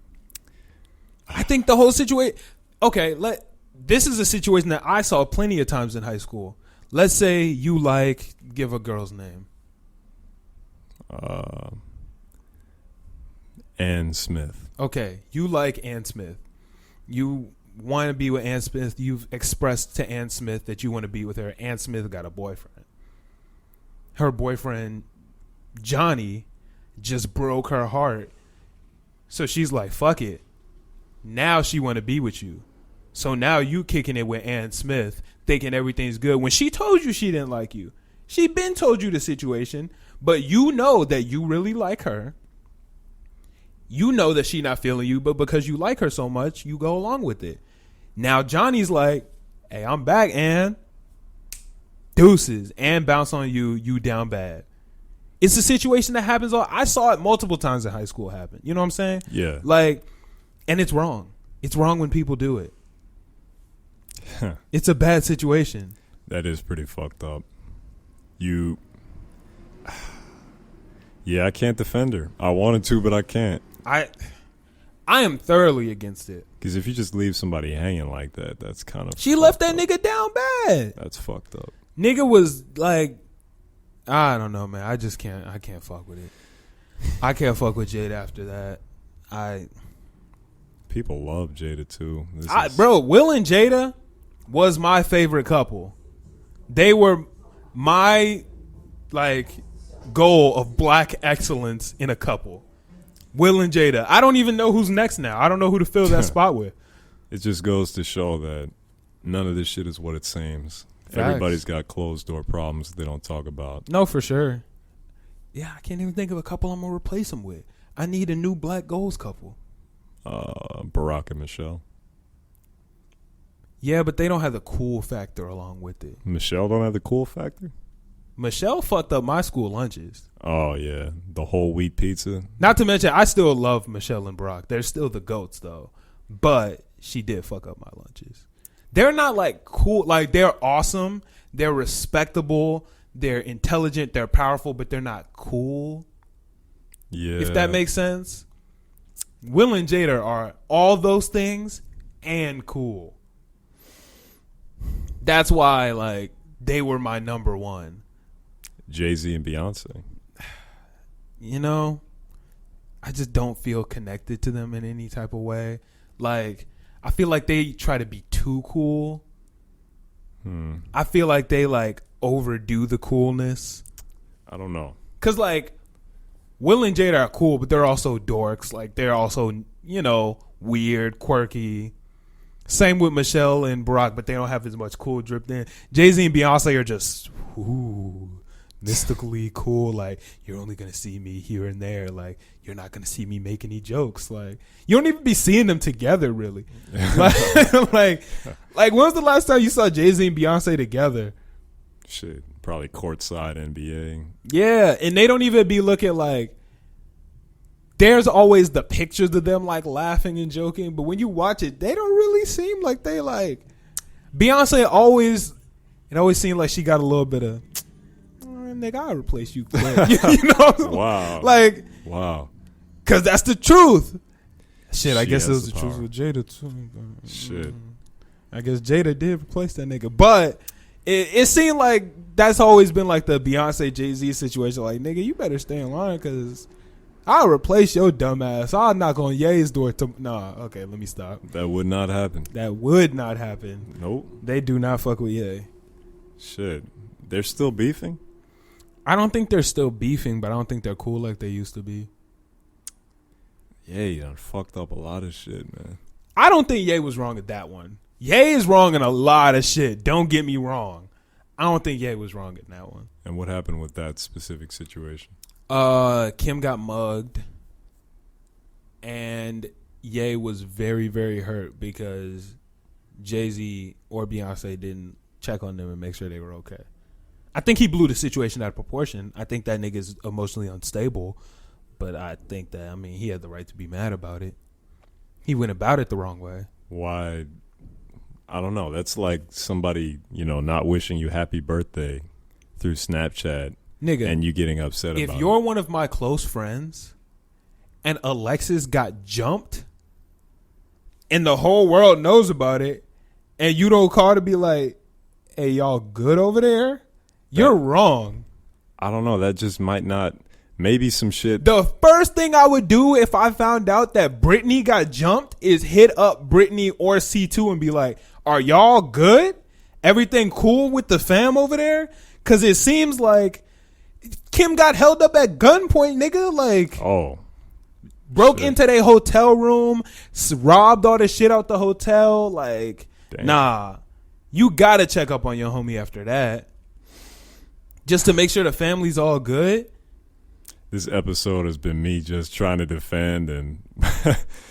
I think the whole situation. Okay, this is a situation that I saw plenty of times in high school. Let's say you give a girl's name. Ann Smith. Okay, you like Ann Smith. You want to be with Ann Smith. You've expressed to Ann Smith that you want to be with her. Ann Smith got a boyfriend. Her boyfriend, Johnny, just broke her heart. So she's like, fuck it. Now she want to be with you. So now you kicking it with Ann Smith, thinking everything's good. When she told you she didn't like you. She been told you the situation, but you know that you really like her. You know that she not feeling you, but because you like her so much, you go along with it. Now Johnny's like, hey, I'm back, Ann. Deuces. Ann bounce on you, you down bad. It's a situation that happens. I saw it multiple times in high school happen. You know what I'm saying? Yeah. And it's wrong. It's wrong when people do it. It's a bad situation. That is pretty fucked up. Yeah, I can't defend her. I wanted to, but I can't. I am thoroughly against it. Because if you just leave somebody hanging like that, that's kind of... She left that nigga down bad. That's fucked up. Nigga was like... I don't know, man. I can't fuck with it. I can't fuck with Jada after that. People love Jada, too. Bro, Will and Jada was my favorite couple. They were my, goal of black excellence in a couple. Will and Jada. I don't even know who's next now. I don't know who to fill that spot with. It just goes to show that none of this shit is what it seems. Facts. Everybody's got closed door problems they don't talk about. No, for sure. Yeah, I can't even think of a couple I'm going to replace them with. I need a new black goals couple. Barack and Michelle. Yeah, but they don't have the cool factor along with it. Michelle don't have the cool factor? Michelle fucked up my school lunches. Oh, yeah. The whole wheat pizza. Not to mention, I still love Michelle and Barack. They're still the GOATs, though. But she did fuck up my lunches. They're not, cool. They're awesome. They're respectable. They're intelligent. They're powerful. But they're not cool. Yeah. If that makes sense. Will and Jada are all those things and cool. That's why, they were my number one. Jay-Z and Beyonce. You know, I just don't feel connected to them in any type of way. I feel like they try to be too cool. I feel like they, overdo the coolness. I don't know. Because, Will and Jada are cool, but they're also dorks. They're also, weird, quirky. Same with Michelle and Barack, but they don't have as much cool dripped in. Jay-Z and Beyonce are just, mystically cool. Like, you're only gonna see me here and there. Like, you're not gonna see me make any jokes. Like, you don't even be seeing them together, really. like, when was the last time you saw Jay-Z and Beyonce together? Shit, probably courtside NBA. Yeah, and they don't even be looking like. There's always the pictures of them like laughing and joking, but when you watch it, they don't really seem like they like. Beyonce always seemed like she got a little bit of, nigga, I'll replace you quick. You know? Wow. Like, wow. Because that's the truth. Shit, I She guess it has was the the truth power. with Jada too. Shit. I guess Jada did replace that nigga, but it seemed like that's always been like the Beyonce Jay-Z situation. Like, nigga, you better stay in line because I'll replace your dumb ass. I'll knock on Ye's door. Nah, okay, let me stop. That would not happen. That would not happen. Nope. They do not fuck with Ye. Shit. They're still beefing? I don't think they're still beefing, but I don't think they're cool like they used to be. Yeah, you done fucked up a lot of shit, man. I don't think Ye was wrong at that one. Ye is wrong in a lot of shit. Don't get me wrong. I don't think Ye was wrong in that one. And what happened with that specific situation? Kim got mugged, and Ye was very, very hurt because Jay-Z or Beyonce didn't check on them and make sure they were okay. I think he blew the situation out of proportion. I think that nigga's emotionally unstable, but I think that, I mean, he had the right to be mad about it. He went about it the wrong way. Why? I don't know. That's like somebody, not wishing you happy birthday through Snapchat. Nigga, And you getting upset about it. if you're one of my close friends and Alexis got jumped and the whole world knows about it and you don't call to be like, hey, y'all good over there? You're wrong. I don't know. That just might not. Maybe some shit. The first thing I would do if I found out that Brittany got jumped is hit up Brittany or C2 and be like, are y'all good? Everything cool with the fam over there? Because it seems like Kim got held up at gunpoint, nigga. Like, broke into their hotel room, robbed all the shit out the hotel. Like, damn. Nah, you gotta check up on your homie after that, just to make sure the family's all good. This episode has been me just trying to defend and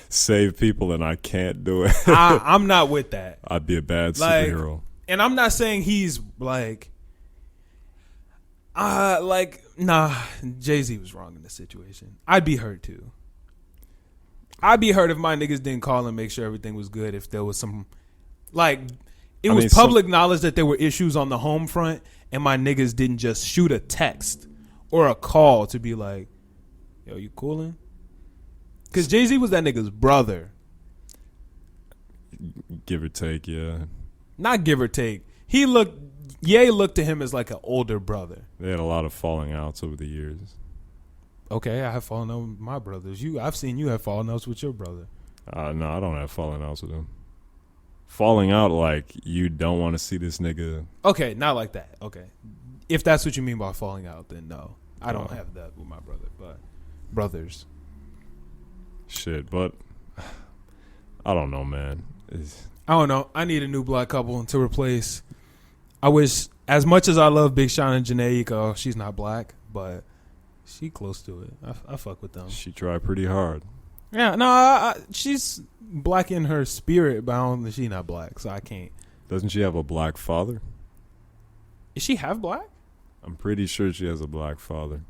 save people, and I can't do it. I'm not with that. I'd be a bad superhero. And I'm not saying he's like, nah, Jay-Z was wrong in this situation. I'd be hurt too. I'd be hurt if my niggas didn't call and make sure everything was good. If there was some, like, it was public knowledge that there were issues on the home front, and my niggas didn't just shoot a text or a call to be like, yo, you coolin'? Because Jay-Z was that nigga's brother. Give or take, yeah. Not give or take. Ye looked to him as like an older brother. They had a lot of falling outs over the years. Okay, I have fallen out with my brothers. I've seen you have fallen outs with your brother. No, I don't have falling outs with him. Falling out like you don't want to see this nigga. Okay, not like that. Okay. If that's what you mean by falling out, then no. I don't have that with my brother, but brothers. Shit, but I don't know, man. I don't know. I need a new black couple to replace. I wish, as much as I love Big Sean and Janae Eiko, she's not black, but she close to it. I fuck with them. She tried pretty hard. Yeah, no, she's black in her spirit, but I don't think she's not black, so I can't. Doesn't she have a black father? Is she half black? I'm pretty sure she has a black father.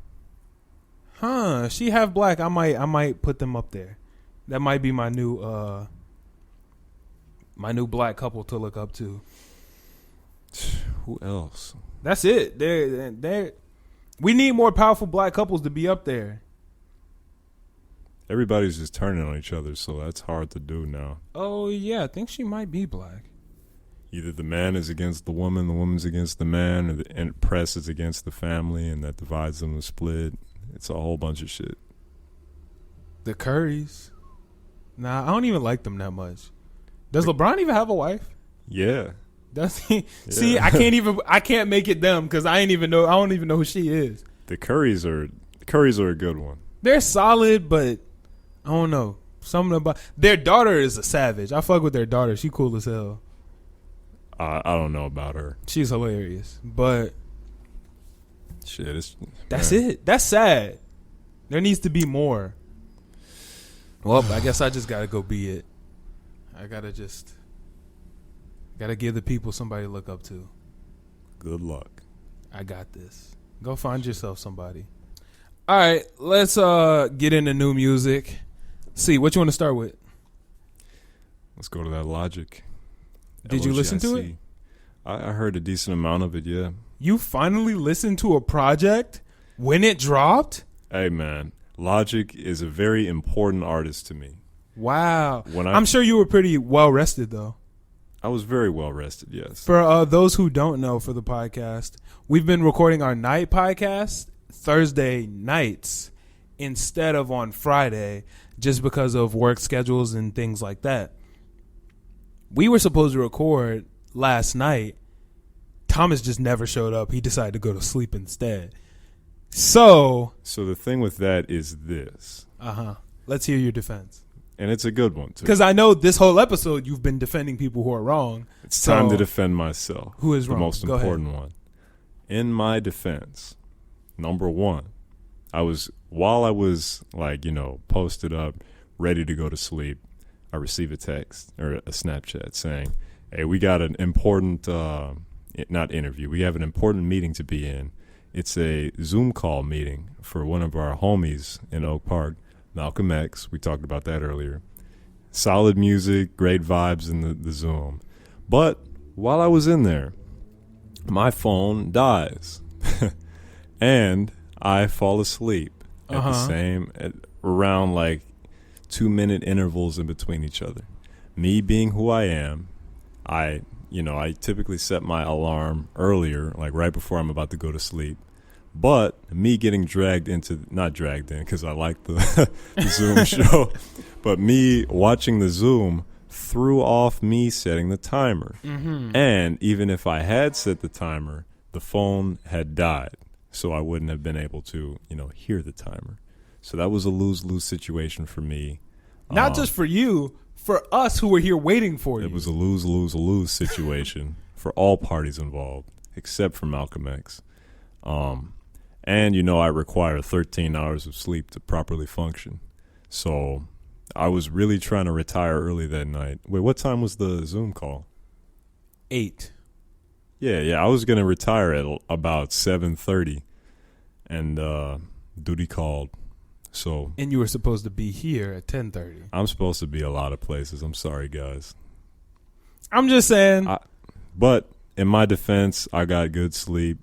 Huh? She half black. I might put them up there. That might be my new black couple to look up to. Who else? That's it. They're we need more powerful black couples to be up there. Everybody's just turning on each other, so that's hard to do now. Oh yeah, I think she might be black. Either the man is against the woman's against the man, or the press is against the family, and that divides them to split. It's a whole bunch of shit. The Currys. Nah, I don't even like them that much. Does LeBron even have a wife? Yeah. Does he? Yeah. See, I can't make it them because I don't even know who she is. The Currys are a good one. They're solid, but I don't know. Something about their daughter is a savage. I fuck with their daughter. She cool as hell. I don't know about her. She's hilarious, but Shit, That's it. That's sad. There needs to be more. Well, I guess I just gotta go be it. I gotta give the people somebody to look up to. Good luck. I got this. Go find yourself somebody. All right, let's get into new music. See, what you want to start with? Let's go to that Logic. Did you listen to it? I heard a decent amount of it, yeah. You finally listened to a project when it dropped? Hey, man. Logic is a very important artist to me. Wow. I'm sure you were pretty well rested, though. I was very well rested, yes. For those who don't know, for the podcast, we've been recording our night podcast Thursday nights instead of on Friday, just because of work schedules and things like that. We were supposed to record last night. Thomas just never showed up. He decided to go to sleep instead. So the thing with that is this. Let's hear your defense. And it's a good one, too. Because I know this whole episode you've been defending people who are wrong. It's time to defend myself. Who is wrong? The most important one. In my defense, number one, while I was like, posted up, ready to go to sleep, I received a text or a Snapchat saying, hey, we got an important, not interview, we have an important meeting to be in. It's a Zoom call meeting for one of our homies in Oak Park, Malcolm X. We talked about that earlier. Solid music, great vibes in the Zoom. But while I was in there, my phone dies. And I fall asleep at around like 2-minute intervals in between each other. Me being who I am, I typically set my alarm earlier, like right before I'm about to go to sleep. But me getting not dragged in because I like the Zoom show, but me watching the Zoom threw off me setting the timer. Mm-hmm. And even if I had set the timer, the phone had died. So I wouldn't have been able to, hear the timer. So that was a lose-lose situation for me. Not just for you, for us who were here waiting for you. It was a lose-lose-lose situation for all parties involved, except for Malcolm X. And, I require 13 hours of sleep to properly function. So I was really trying to retire early that night. Wait, what time was the Zoom call? 8. Yeah. I was going to retire at about 7:30, and duty called. So. And you were supposed to be here at 10:30. I'm supposed to be a lot of places. I'm sorry, guys. I'm just saying. But in my defense, I got good sleep.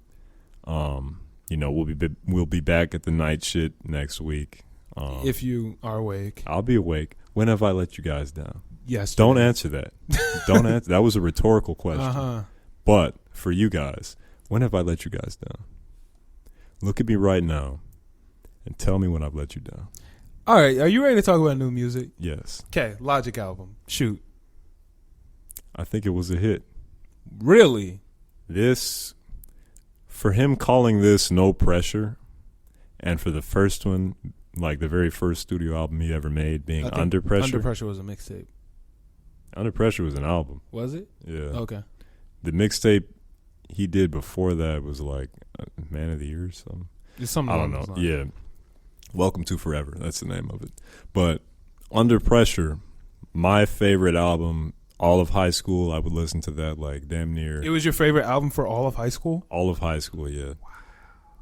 We'll be back at the night shit next week. If you are awake. I'll be awake. When have I let you guys down? Yes. Don't answer that. Don't answer. That was a rhetorical question. But for you guys, when have I let you guys down? Look at me right now and tell me when I've let you down. All right. Are you ready to talk about new music? Yes. Okay. Logic album. Shoot. I think it was a hit. Really? For him calling this No Pressure, and for the first one, like the very first studio album he ever made, being Under Pressure. Under Pressure was a mixtape. Under Pressure was an album. Was it? Yeah. Okay. The mixtape he did before that was like Man of the Year or something. It's something I don't know. Yeah. Welcome to Forever. That's the name of it. But Under Pressure, my favorite album. All of high school, I would listen to that like damn near. It was your favorite album for all of high school? All of high school, yeah. Wow.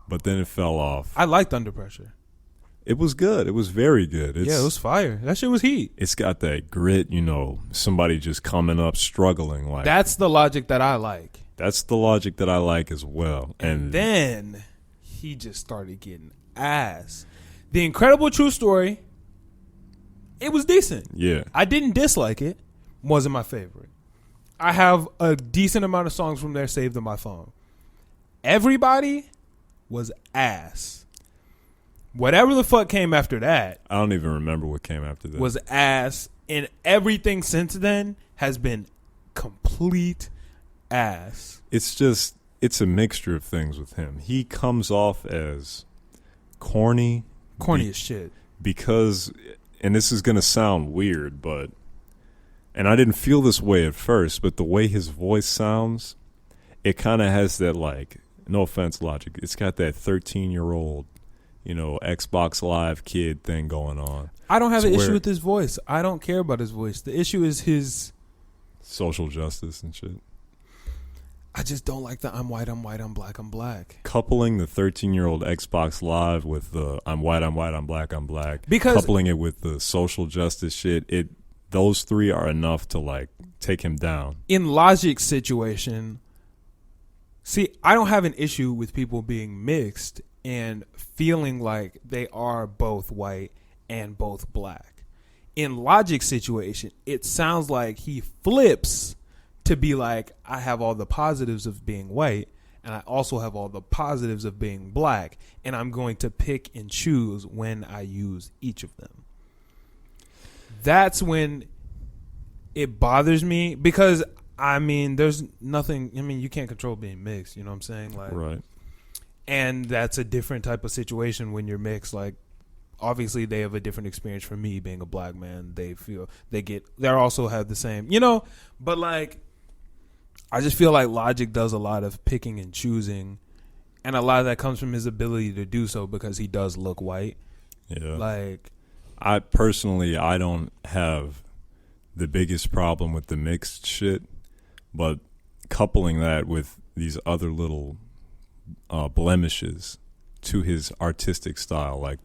But then it fell off. I liked Under Pressure. It was good. It was very good. It was fire. That shit was heat. It's got that grit, somebody just coming up struggling. Like that's the Logic that I like. That's the Logic that I like as well. And then he just started getting ass. The Incredible True Story, it was decent. Yeah. I didn't dislike it. Wasn't my favorite. I have a decent amount of songs from there saved on my phone. Everybody was ass. Whatever the fuck came after that. I don't even remember what came after that. Was ass. And everything since then has been complete ass. It's a mixture of things with him. He comes off as corny. Corny as shit. Because, and this is going to sound weird, but... And I didn't feel this way at first, but the way his voice sounds, it kind of has that like no offense, Logic. It's got that 13-year-old, Xbox Live kid thing going on. I don't have an issue with his voice. I don't care about his voice. The issue is his social justice and shit. I just don't like the I'm white, I'm black, I'm black. Coupling the 13-year-old Xbox Live with the I'm white, I'm black. Because coupling it with the social justice shit, those three are enough to like take him down. In Logic's situation, see, I don't have an issue with people being mixed and feeling like they are both white and both black. In Logic's situation, it sounds like he flips to be like, I have all the positives of being white, and I also have all the positives of being black, and I'm going to pick and choose when I use each of them. That's when it bothers me, because, there's nothing, you can't control being mixed, you know what I'm saying? Like, right. And that's a different type of situation when you're mixed. Like, obviously they have a different experience from me being a black man. They also have the same, but like, I just feel like Logic does a lot of picking and choosing, and a lot of that comes from his ability to do so because he does look white. Yeah. Like, I don't have the biggest problem with the mixed shit, but coupling that with these other little blemishes to his artistic style, like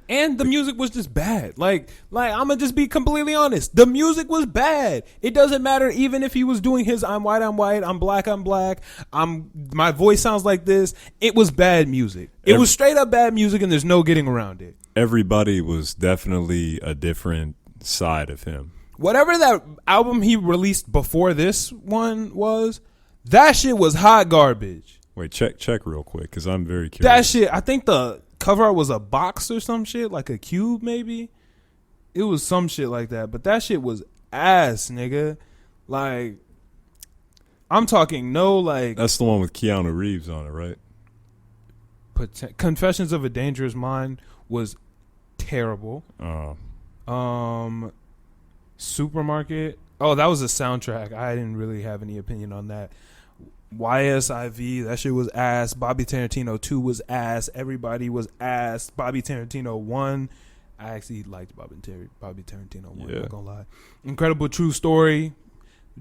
and the music was just bad. Like I'm gonna just be completely honest. The music was bad. It doesn't matter even if he was doing his I'm white, I'm black, my voice sounds like this. It was bad music. It was straight up bad music, and there's no getting around it. Everybody was definitely a different side of him. Whatever that album he released before this one was, that shit was hot garbage. Wait, check real quick, because I'm very curious. That shit, I think the cover art was a box or some shit, like a cube maybe. It was some shit like that, but that shit was ass, nigga. Like, I'm talking That's the one with Keanu Reeves on it, right? Confessions of a Dangerous Mind was terrible. Supermarket. Oh, that was a soundtrack. I didn't really have any opinion on that. YSIV, that shit was ass. Bobby Tarantino 2 was ass. Everybody was ass. Bobby Tarantino 1, I actually liked Bobby Tarantino 1, yeah. Not gonna lie. Incredible True Story,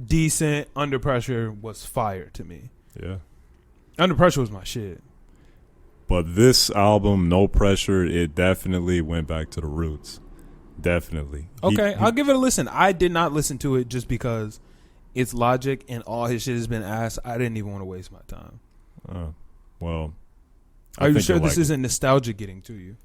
decent. Under Pressure was fire to me. Yeah. Under Pressure was my shit. But this album, No Pressure, it definitely went back to the roots. Definitely. Okay, I'll give it a listen. I did not listen to it just because it's Logic and all his shit has been ass. I didn't even want to waste my time. Well, are you sure this isn't nostalgia getting to you?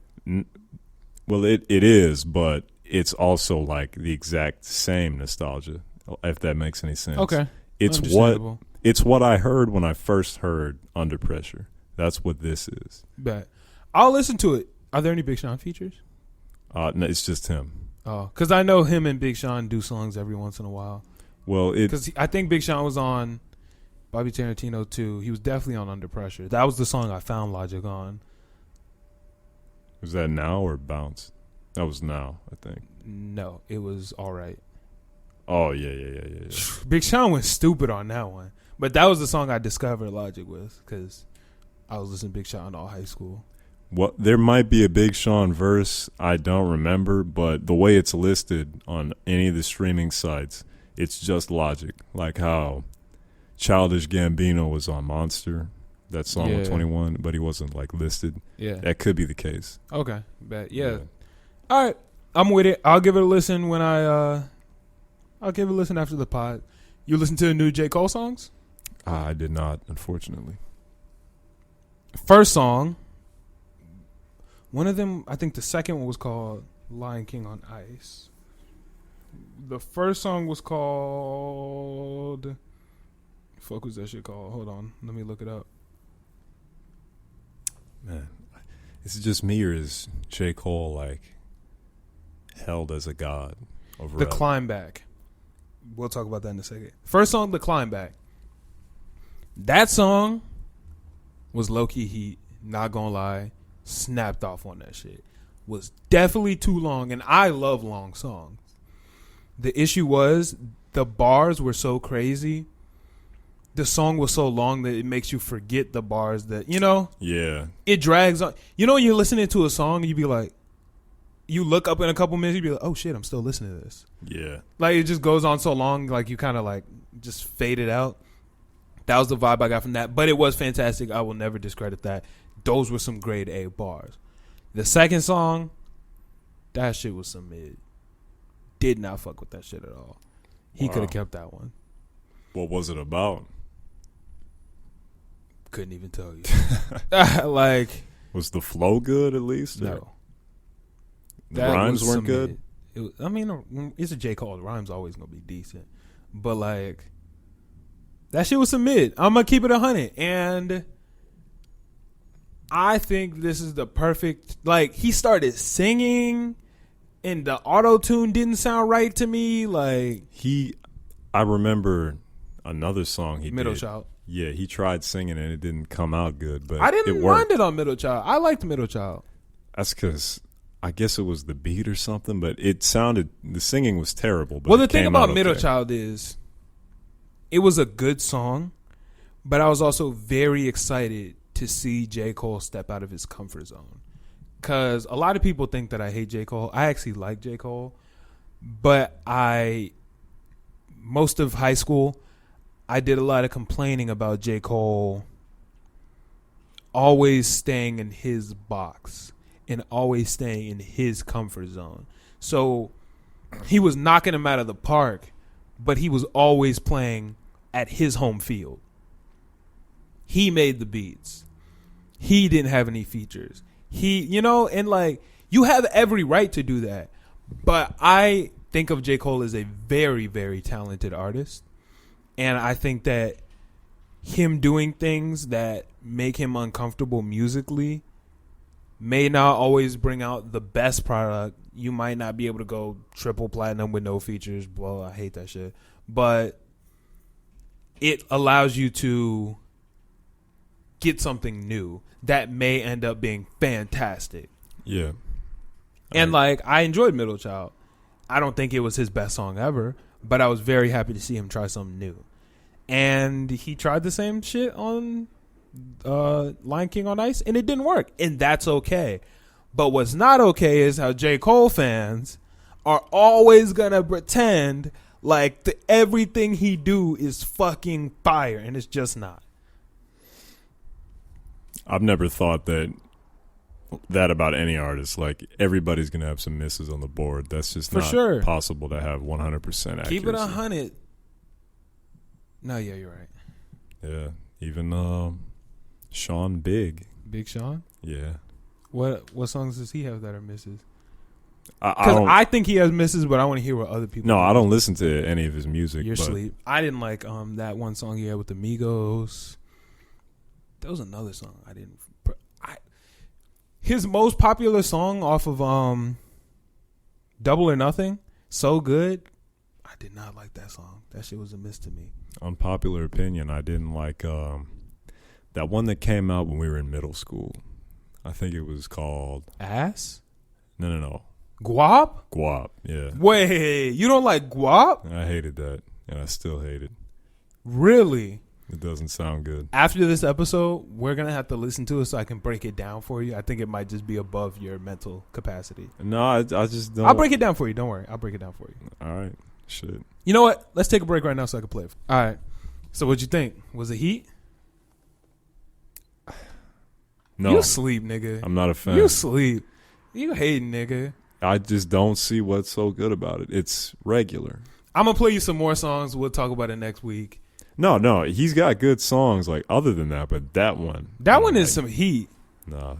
Well, it is, but it's also like the exact same nostalgia, if that makes any sense. Okay. It's what I heard when I first heard Under Pressure. That's what this is. Bet. I'll listen to it. Are there any Big Sean features? No, it's just him. Oh, because I know him and Big Sean do songs every once in a while. Well, because I think Big Sean was on Bobby Tarantino 2. He was definitely on Under Pressure. That was the song I found Logic on. Was that Now or Bounce? That was Now, I think. No, it was All Right. Oh, yeah. Big Sean went stupid on that one. But that was the song I discovered Logic with, because I was listening to Big Sean all high school. Well, there might be a Big Sean verse. I don't remember, but the way it's listed on any of the streaming sites, it's just Logic. Like how Childish Gambino was on Monster, that song with 21, but he wasn't like listed. Yeah. That could be the case. Okay. Bet. Yeah. All right. I'm with it. I'll give it a listen when I'll give it a listen after the pod. You listen to the new J. Cole songs? I did not, unfortunately. First song, one of them, I think the second one was called Lion King on Ice. The first song was called, fuck was that shit called? Hold on, let me look it up. Man, is it just me or is J. Cole like held as a god over The Climb Back. We'll talk about that in a second. First song, The Climb Back. That song was low-key heat, not gonna lie. Snapped off on that shit. Was definitely too long, and I love long songs. The issue was the bars were so crazy the song was so long that it makes you forget the bars that, you know? Yeah. It drags on. You know, when you're listening to a song, you be like, you look up in a couple minutes, you be like, oh shit, I'm still listening to this. Yeah. Like, it just goes on so long, like, you kind of like just fade it out. That was the vibe I got from that. But it was fantastic. I will never discredit that. Those were some grade A bars. The second song, that shit was some mid. Did not fuck with that shit at all. He could have kept that one. What was it about? Couldn't even tell you. Like, was the flow good at least? No. The rhymes weren't good? I mean, it's a J. Cole. The rhymes always going to be decent. But, like, that shit was some mid. I'm going to keep it 100. And I think this is the perfect, like, he started singing and the auto-tune didn't sound right to me. Like, I remember another song he Middle did. Child. Yeah, he tried singing and it didn't come out good, but I didn't it mind worked. it on Middle Child. I liked Middle Child. That's because I guess it was the beat or something, but the singing was terrible. But Well, the it thing came about out Middle okay. Child is it was a good song, but I was also very excited to see J. Cole step out of his comfort zone. Because a lot of people think that I hate J. Cole. I actually like J. Cole, but most of high school, I did a lot of complaining about J. Cole always staying in his box and always staying in his comfort zone. So he was knocking him out of the park, but he was always playing at his home field. He made the beats. He didn't have any features. And like, you have every right to do that. But I think of J. Cole as a very, very talented artist. And I think that him doing things that make him uncomfortable musically may not always bring out the best product. You might not be able to go triple platinum with no features. Well, I hate that shit. But it allows you to get something new that may end up being fantastic. Yeah. And like, I enjoyed Middle Child. I don't think it was his best song ever, but I was very happy to see him try something new. And he tried the same shit on Lion King on Ice, and it didn't work. And that's okay. But what's not okay is how J. Cole fans are always going to pretend like everything he do is fucking fire, and it's just not. I've never thought that about any artist. Like, everybody's going to have some misses on the board. That's just For not sure. possible to have 100% accuracy. Keep it 100. No, yeah, you're right. Yeah. Even Sean Big. Big Sean? Yeah. What songs does he have that are misses? I Because don't, I think he has misses, but I want to hear what other people no, think. I don't listen to any of his music. You're but asleep. I didn't like that one song he had with the Migos. There was another song I didn't. His most popular song off of Double or Nothing, So Good. I did not like that song. That shit was a miss to me. Unpopular opinion, I didn't like that one that came out when we were in middle school. I think it was called Ass? No. Guap? Guap, yeah. Wait, you don't like Guap? I hated that, and I still hate it. Really? It doesn't sound good. After this episode, we're going to have to listen to it so I can break it down for you. I think it might just be above your mental capacity. No, I just don't. I'll break it down for you. Don't worry. I'll break it down for you. All right, shit. You know what? Let's take a break right now so I can play it. All right. So what'd you think? Was it heat? No, You sleep, nigga. I'm not a fan. You sleep. You hating, nigga. I just don't see what's so good about it. It's regular. I'm going to play you some more songs. We'll talk about it next week. No, he's got good songs like other than that, but that one. That one is some heat. Nah,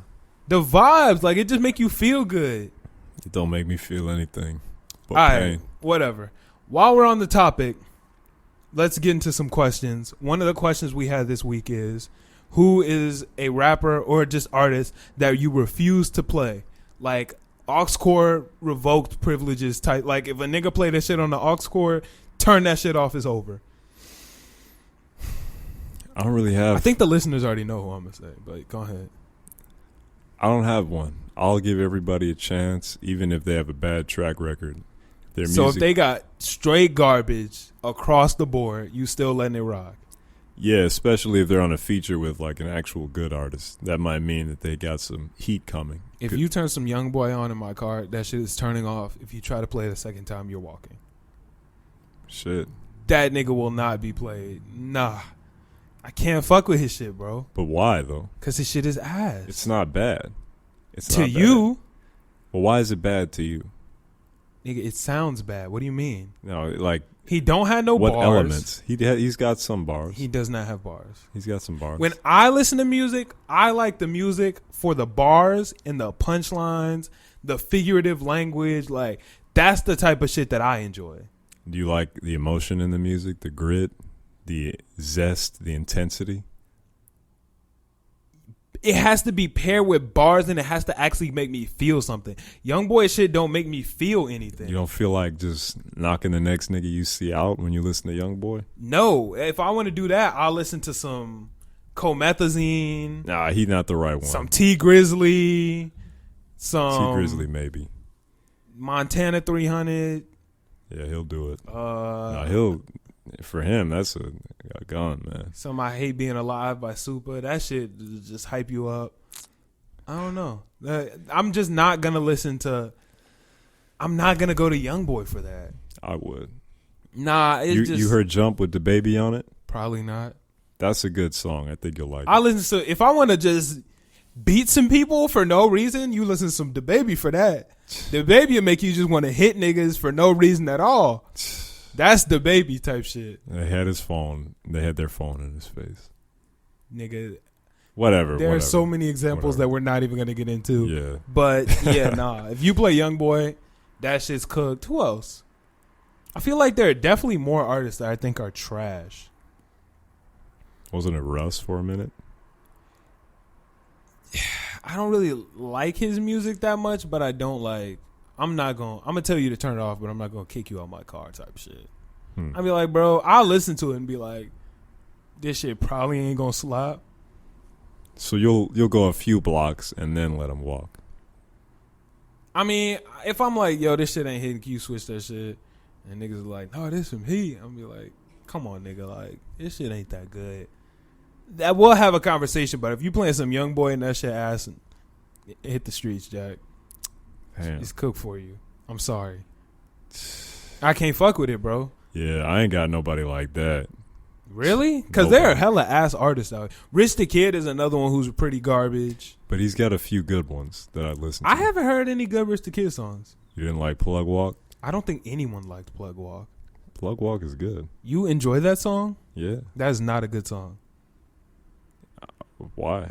The vibes, like, it just make you feel good. it don't make me feel anything but All right, pain. whatever. While we're on the topic, let's get into some questions. One of the questions we had this week is, who is a rapper or just artist that you refuse to play? Like, Aux Cord Revoked privileges type. Like, if a nigga play that shit on the Aux Cord, turn that shit off, it's over. I don't really have. I think the listeners already know who I'm going to say, but go ahead. I don't have one. I'll give everybody a chance, even if they have a bad track record. So if they got straight garbage across the board, you still letting it rock? Yeah, especially if they're on a feature with like an actual good artist. That might mean that they got some heat coming. If you turn some Young Boy on in my car, that shit is turning off. If you try to play it a second time, you're walking. Shit. That nigga will not be played. Nah. I can't fuck with his shit, bro. But why though? Because his shit is ass. It's not bad. It's to not bad. you. Well, why is it bad to you? Nigga, it sounds bad. What do you mean? No, like he don't have no what bars. elements? He's got some bars. He does not have bars. He's got some bars. When I listen to music, I like the music for the bars and the punchlines, the figurative language. Like that's the type of shit that I enjoy. Do you like the emotion in the music, the grit, the zest, the intensity? It has to be paired with bars, and it has to actually make me feel something. Young Boy shit don't make me feel anything. You don't feel like just knocking the next nigga you see out when you listen to Young Boy? No. If I want to do that, I'll listen to some Comethazine. Nah, he's not the right one. Some T Grizzly. Some T Grizzly maybe. Montana 300. Yeah, he'll do it. He'll. For him, that's a gun, man. Some I Hate Being Alive by Super. That shit just hype you up. I don't know. I'm just not going to listen to... I'm not going to go to Young Boy for that. I would. Nah, You heard Jump with the baby on it? Probably not. That's a good song. I think you'll like it. I listen to... If I want to just beat some people for no reason, you listen to some DaBaby for that. DaBaby will make you just want to hit niggas for no reason at all. That's DaBaby type shit. They had his phone. They had their phone in his face. Nigga. Whatever. There are so many examples that we're not even going to get into. Yeah. But, yeah, nah. If you play Young Boy, that shit's cooked. Who else? I feel like there are definitely more artists that I think are trash. Wasn't it Russ for a minute? I don't really like his music that much, but I don't like... I'm going to tell you to turn it off, but I'm not going to kick you out my car type shit. I'll be like, bro, I'll listen to it and be like, this shit probably ain't going to slap. So you'll go a few blocks and then let him walk. I mean, if I'm like, yo, this shit ain't hitting, can you switch that shit? And niggas are like, no, this some heat. I'll be like, come on, nigga, like, this shit ain't that good. That we'll have a conversation, but if you playing some Young Boy and that shit ass, hit the streets, Jack. Damn. It's cooked for you. I'm sorry. I can't fuck with it, bro. Yeah, I ain't got nobody like that. Really? Because there are hella ass artists out. Rich the Kid is another one who's pretty garbage. But he's got a few good ones that I listen to. I haven't heard any good Rich the Kid songs. You didn't like Plug Walk? I don't think anyone liked Plug Walk. Plug Walk is good. You enjoy that song? Yeah. That is not a good song. Why?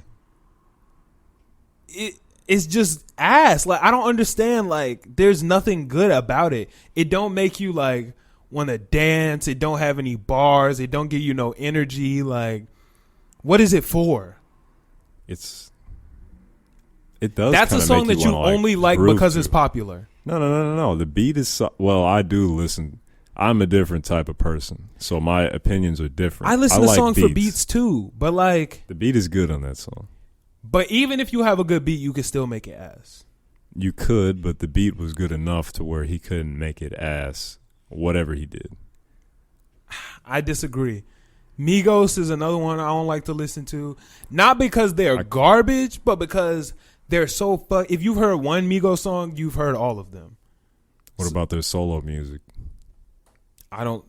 It's just ass. Like, I don't understand. Like, there's nothing good about it. It don't make you like want to dance. It don't have any bars. It don't give you no energy. Like, what is it for? It does. That's a song that you only like because it's popular. No. The beat is well. I do listen. I'm a different type of person, so my opinions are different. I listen to songs for beats too, but like the beat is good on that song. But even if you have a good beat, you can still make it ass. You could, but the beat was good enough to where he couldn't make it ass, whatever he did. I disagree. Migos is another one I don't like to listen to. Not because they're garbage, but because they're so if you've heard one Migos song, you've heard all of them. What about their solo music? I don't...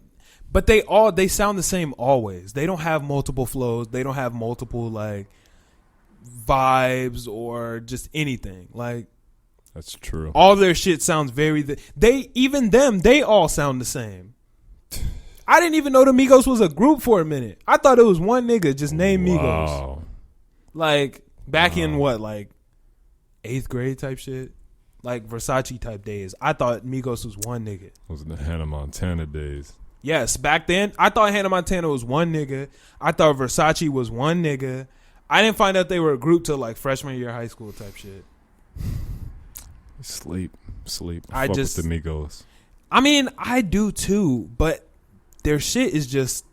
But they sound the same always. They don't have multiple flows. They don't have multiple, like... vibes or just anything. Like, that's true. All their shit sounds very they all sound the same. I didn't even know the Migos was a group for a minute. I thought it was one nigga just named Migos. Like back in what, like 8th grade type shit, like Versace type days. I thought Migos was one nigga. Was in the Hannah Montana days. Yes, back then I thought Hannah Montana was one nigga. I thought Versace was one nigga. I didn't find out they were a group till like freshman year of high school type shit. Sleep. I fuck just with the Migos. I mean, I do too, but their shit is just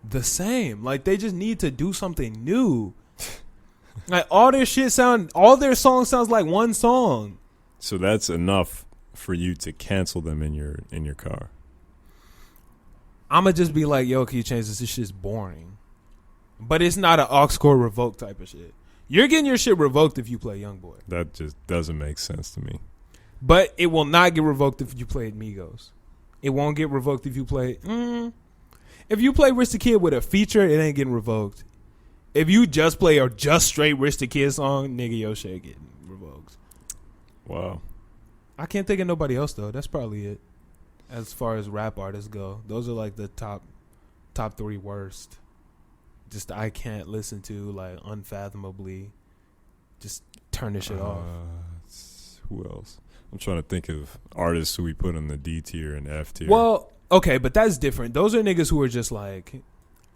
the same. Like they just need to do something new. Like all their songs sounds like one song. So that's enough for you to cancel them in your car. I'ma just be like, yo, can you change this? This shit's boring. But it's not an Aux Cord Revoked type of shit. You're getting your shit revoked if you play Youngboy. That just doesn't make sense to me. But it will not get revoked if you play Migos. It won't get revoked if you play... If you play Rich the Kid with a feature, it ain't getting revoked. If you just play a just straight Rich the Kid song, nigga, your shit getting revoked. Wow. I can't think of nobody else, though. That's probably it. As far as rap artists go. Those are like the top 3 worst. Just I can't listen to, like, unfathomably. Just turn this shit off. Who else? I'm trying to think of artists who we put in the D tier and F tier. Well, okay, but that's different. Those are niggas who are just like,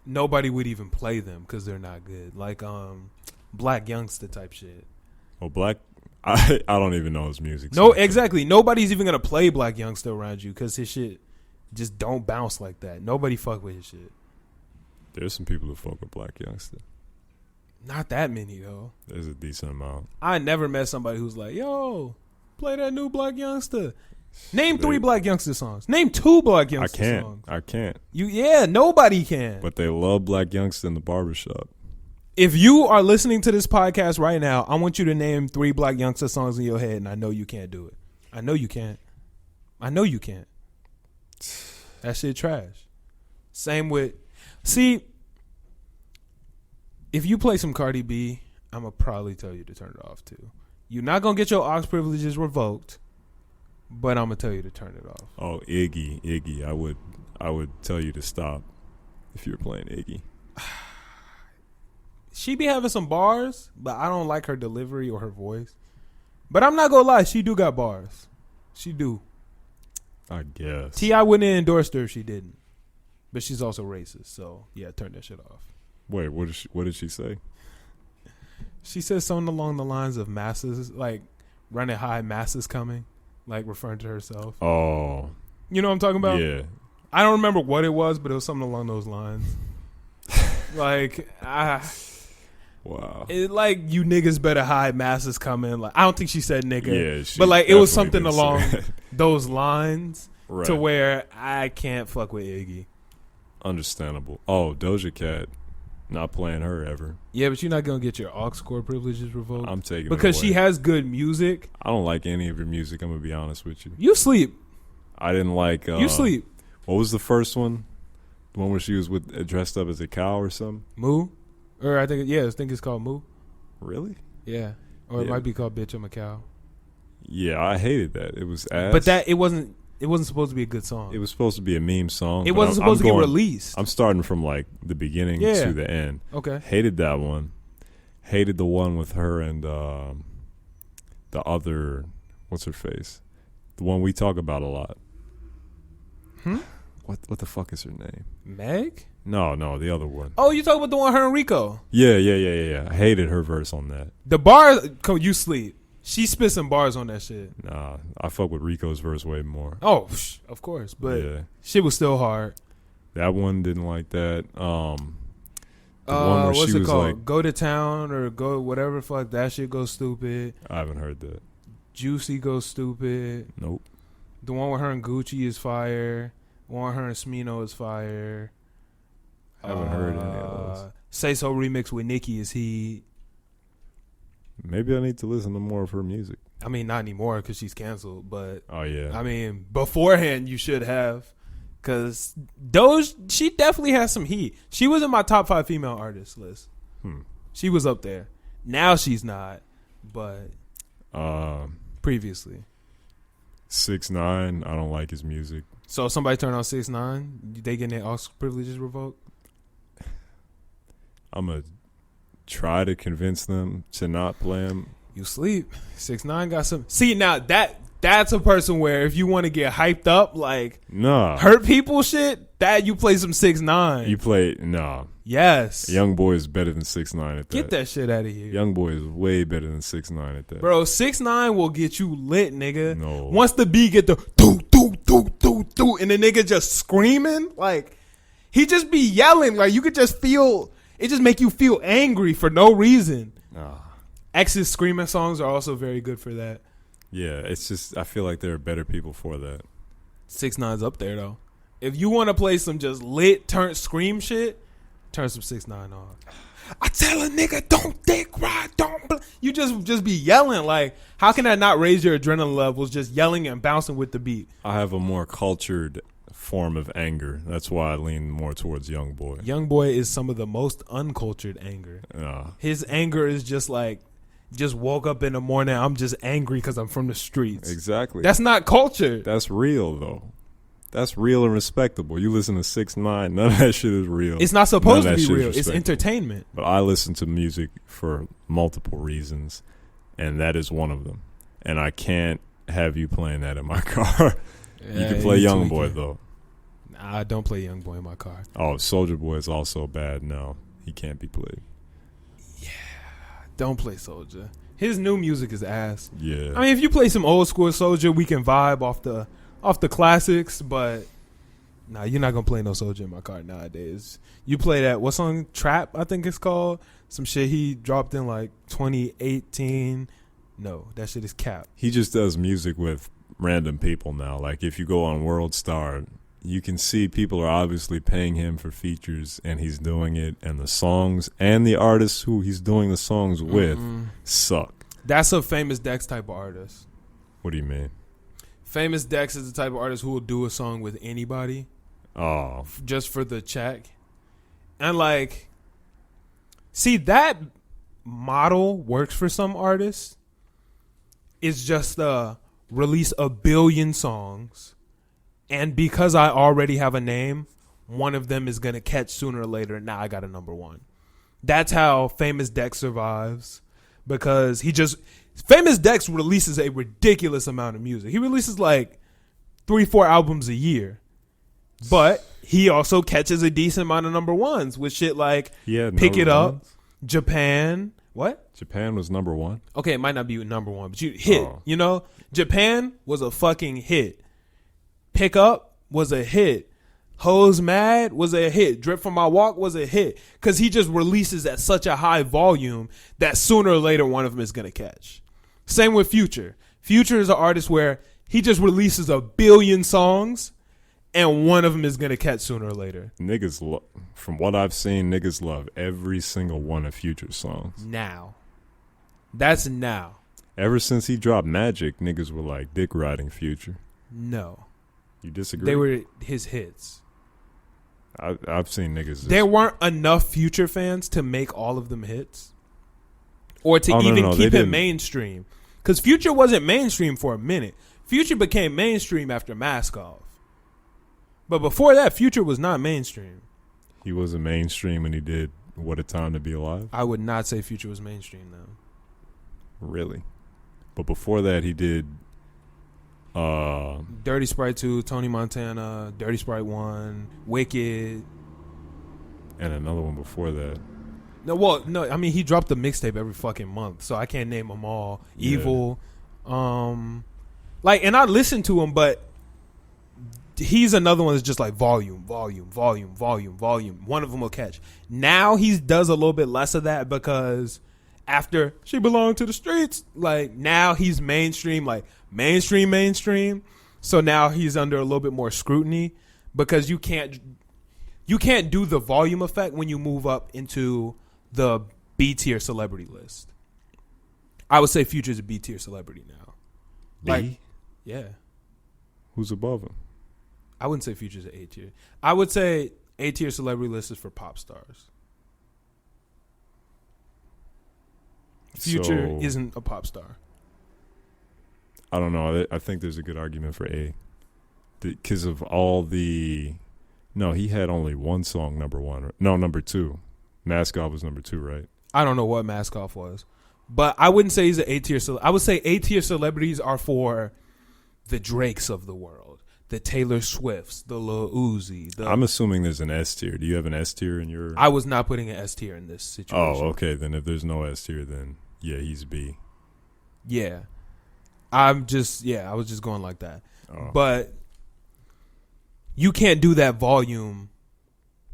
nobody would even play them because they're not good. Like Black Youngster type shit. Oh, Black... I don't even know his music. No, exactly. Nobody's even going to play Black Youngster around you because his shit just don't bounce like that. Nobody fuck with his shit. There's some people who fuck with Black Youngster. Not that many, though. There's a decent amount. I never met somebody who's like, yo, play that new Black Youngster. Name 3 Black Youngster songs. Name 2 Black Youngster songs. I can't. Nobody can. But they love Black Youngster in the barbershop. If you are listening to this podcast right now, I want you to name 3 Black Youngster songs in your head, and I know you can't do it. I know you can't. That shit trash. Same with... See, if you play some Cardi B, I'm going to probably tell you to turn it off, too. You're not going to get your aux privileges revoked, but I'm going to tell you to turn it off. Oh, Iggy. I would tell you to stop if you're playing Iggy. She be having some bars, but I don't like her delivery or her voice. But I'm not going to lie, she do got bars. She do. I guess. T.I. wouldn't have endorsed her if she didn't. But she's also racist, so yeah, turn that shit off. Wait, what did she say? She said something along the lines of masses, like running high, masses coming, like referring to herself. Oh. You know what I'm talking about? Yeah. I don't remember what it was, but it was something along those lines. Like, wow. It like you niggas better hide masses coming. Like I don't think she said nigga. Yeah, but like it was something along those lines right. to where I can't fuck with Iggy. Understandable. Oh, Doja Cat. Not playing her ever. Yeah, but you're not gonna get your aux cord privileges revoked. I'm taking because it away. she has good music. I don't like any of her music. I'm gonna be honest with you. You sleep. I didn't like. You sleep. What was the first one? The one where she was with dressed up as a cow or something. Moo, or I think it's called Moo. Really? Yeah, or it might be called Bitch I'm a Cow. Yeah, I hated that. It was ass. But that it wasn't supposed to be a good song. It was supposed to be a meme song. It wasn't supposed to get released. I'm starting from like the beginning to the end. Okay. Hated that one. Hated the one with her and the other, what's her face? The one we talk about a lot. What the fuck is her name? Meg? No, the other one. Oh, you talking about the one her and Rico? Yeah. I hated her verse on that. The bars, you sleep. She spit some bars on that shit. Nah, I fuck with Rico's verse way more. Oh, of course, but shit was still hard. That one didn't like that. The one where what's she it was called? like, Go to Town or go whatever the fuck. That shit goes stupid. I haven't heard that. Juicy goes stupid. Nope. The one with her and Gucci is fire. The one with her and Smino is fire. Haven't heard any of those. Say So remix with Nicki is heat. Maybe I need to listen to more of her music. I mean, not anymore because she's canceled. But Oh yeah. I mean, beforehand you should have, because Doge, she definitely has some heat. She was in my top 5 female artists list. She was up there. Now she's not, but previously. 6ix9ine, I don't like his music. So if somebody turn on 6ix9ine, they getting their aux privileges revoked? I'm gonna try to convince them to not play him. You sleep. 6ix9ine got some. See, now that's a person where if you want to get hyped up, like hurt people shit, that you play some 6ix9ine. You play Yes. Young Boy is better than 6ix9ine at that. Get that shit out of here. Young Boy is way better than 6ix9ine at that. Bro, 6ix9ine will get you lit, nigga. No. Once the beat get the do do do do do, and the nigga just screaming, like he just be yelling, like you could just feel it. Just make you feel angry for no reason. X's screaming songs are also very good for that. Yeah, it's just I feel like there are better people for that. 6ix9ine's up there though. If you want to play some just lit turn scream shit, Turn some 6ix9ine on. I tell a nigga, don't dick ride, don't. You just be yelling. Like, how can that not raise your adrenaline levels? Just yelling and bouncing with the beat. I have a more cultured form of anger. That's why I lean more towards YoungBoy. YoungBoy is some of the most uncultured anger. His anger is just like, just woke up in the morning. I'm just angry because I'm from the streets. Exactly. That's not culture. That's real though. That's real and respectable. You listen to 6ix9ine, none of that shit is real. It's not supposed to be real. It's entertainment. But I listen to music for multiple reasons, and that is one of them. And I can't have you playing that in my car. You can play YoungBoy though. I don't play YoungBoy in my car. Oh, Soulja Boy is also bad. No, he can't be played. Yeah, don't play Soulja. His new music is ass. Yeah. I mean, if you play some old school Soulja, we can vibe off the classics, but nah, you're not gonna play no Soulja in my car nowadays. You play that, what song? Trap, I think it's called. Some shit he dropped in like 2018. No, that shit is cap. He just does music with random people now. Like if you go on World Star, you can see people are obviously paying him for features, and he's doing it, and the songs and the artists who he's doing the songs with suck. That's a Famous Dex type of artist. What do you mean? Famous Dex is the type of artist who will do a song with anybody. Oh. Just for the check. And like, see, that model works for some artists. It's just release a billion songs, and because I already have a name, one of them is going to catch sooner or later. Now I got a number one. That's how Famous Dex survives, because Famous Dex releases a ridiculous amount of music. He releases like 3-4 albums a year, but he also catches a decent amount of number ones with shit like Pick It Up, Japan. What? Japan was number one? Okay, it might not be number one, but you hit. You know, Japan was a fucking hit. Pick Up was a hit. Hoes Mad was a hit. Drip From My Walk was a hit. Because he just releases at such a high volume that sooner or later one of them is going to catch. Same with Future. Future is an artist where he just releases a billion songs and one of them is going to catch sooner or later. Niggas, from what I've seen, niggas love every single one of Future's songs. Now. That's now. Ever since he dropped Magic, niggas were like dick riding Future. No. You disagree? They were his hits. I've seen niggas. There weren't enough Future fans to make all of them hits, or to even keep it mainstream. Because Future wasn't mainstream for a minute. Future became mainstream after Mask Off. But before that, Future was not mainstream. He wasn't mainstream when he did What a Time to Be Alive? I would not say Future was mainstream, though. Really? But before that, he did... Dirty Sprite 2, Tony Montana, Dirty Sprite 1, Wicked. And another one before that. No, I mean, he dropped a mixtape every fucking month, so I can't name them all. Yeah. Evil. And I listen to him, but he's another one that's just like volume. One of them will catch. Now he does a little bit less of that because after She Belonged to the Streets, like now he's mainstream, like mainstream. So now he's under a little bit more scrutiny because you can't do the volume effect when you move up into the B tier celebrity list. I would say Future's a B tier celebrity now. B? Yeah. Who's above him? I wouldn't say Future's an A tier. I would say A tier celebrity list is for pop stars. Future isn't a pop star. I don't know. I think there's a good argument for A. Because of all the... No, he had only one song number one. No, number two. Mask Off was number 2, right? I don't know what Mask Off was. But I wouldn't say he's an A tier. I would say A tier celebrities are for the Drakes of the world. The Taylor Swifts, the Lil Uzi. I'm assuming there's an S tier. Do you have an S tier in your... I was not putting an S tier in this situation. Oh, okay. Then if there's no S tier, then yeah, he's B. Yeah. I was just going like that. Oh. But you can't do that volume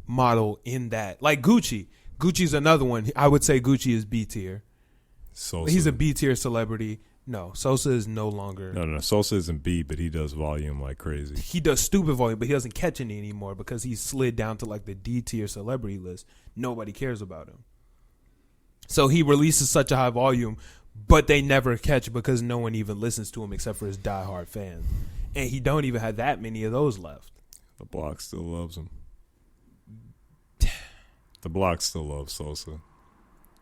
model in that. Like Gucci. Gucci's another one. I would say Gucci is B tier. So he's a B tier celebrity. No, Sosa is no longer. No. Sosa isn't B, but he does volume like crazy. He does stupid volume, but he doesn't catch any anymore because he slid down to like the D tier celebrity list. Nobody cares about him. So he releases such a high volume, but they never catch because no one even listens to him except for his diehard fans. And he don't even have that many of those left. The block still loves him. The block still loves Sosa.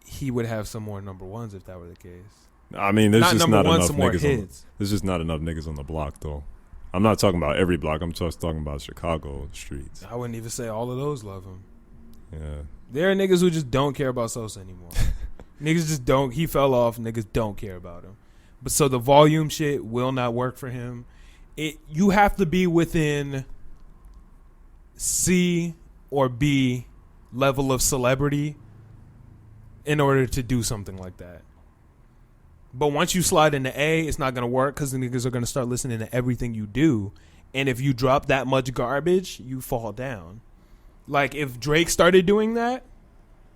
He would have some more number ones if that were the case. I mean, there's just not enough niggas. There's just not enough niggas on the block, though. I'm not talking about every block. I'm just talking about Chicago streets. I wouldn't even say all of those love him. Yeah. There are niggas who just don't care about Sosa anymore. Niggas just don't. He fell off. Niggas don't care about him. But so the volume shit will not work for him. You have to be within C or B level of celebrity in order to do something like that. But once you slide into A, it's not going to work because the niggas are going to start listening to everything you do. And if you drop that much garbage, you fall down. Like, if Drake started doing that,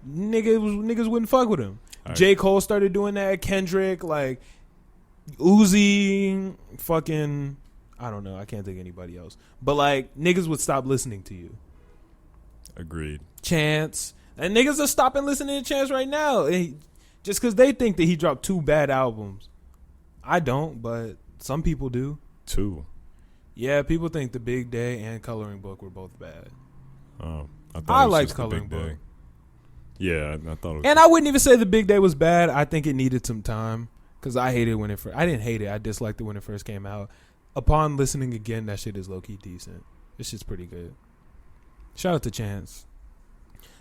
niggas wouldn't fuck with him. Right. J. Cole started doing that. Kendrick, like, Uzi, fucking, I don't know. I can't think of anybody else. But, like, niggas would stop listening to you. Agreed. Chance. And niggas are stopping listening to Chance right now. Just because they think that he dropped 2 bad albums. I don't, but some people do. 2? Yeah, people think The Big Day and Coloring Book were both bad. Oh, I liked Coloring Book. Yeah, I thought it was. And I wouldn't even say The Big Day was bad. I think it needed some time because I hated when it first. I didn't hate it. I disliked it when it first came out. Upon listening again, that shit is low-key decent. This shit's pretty good. Shout out to Chance.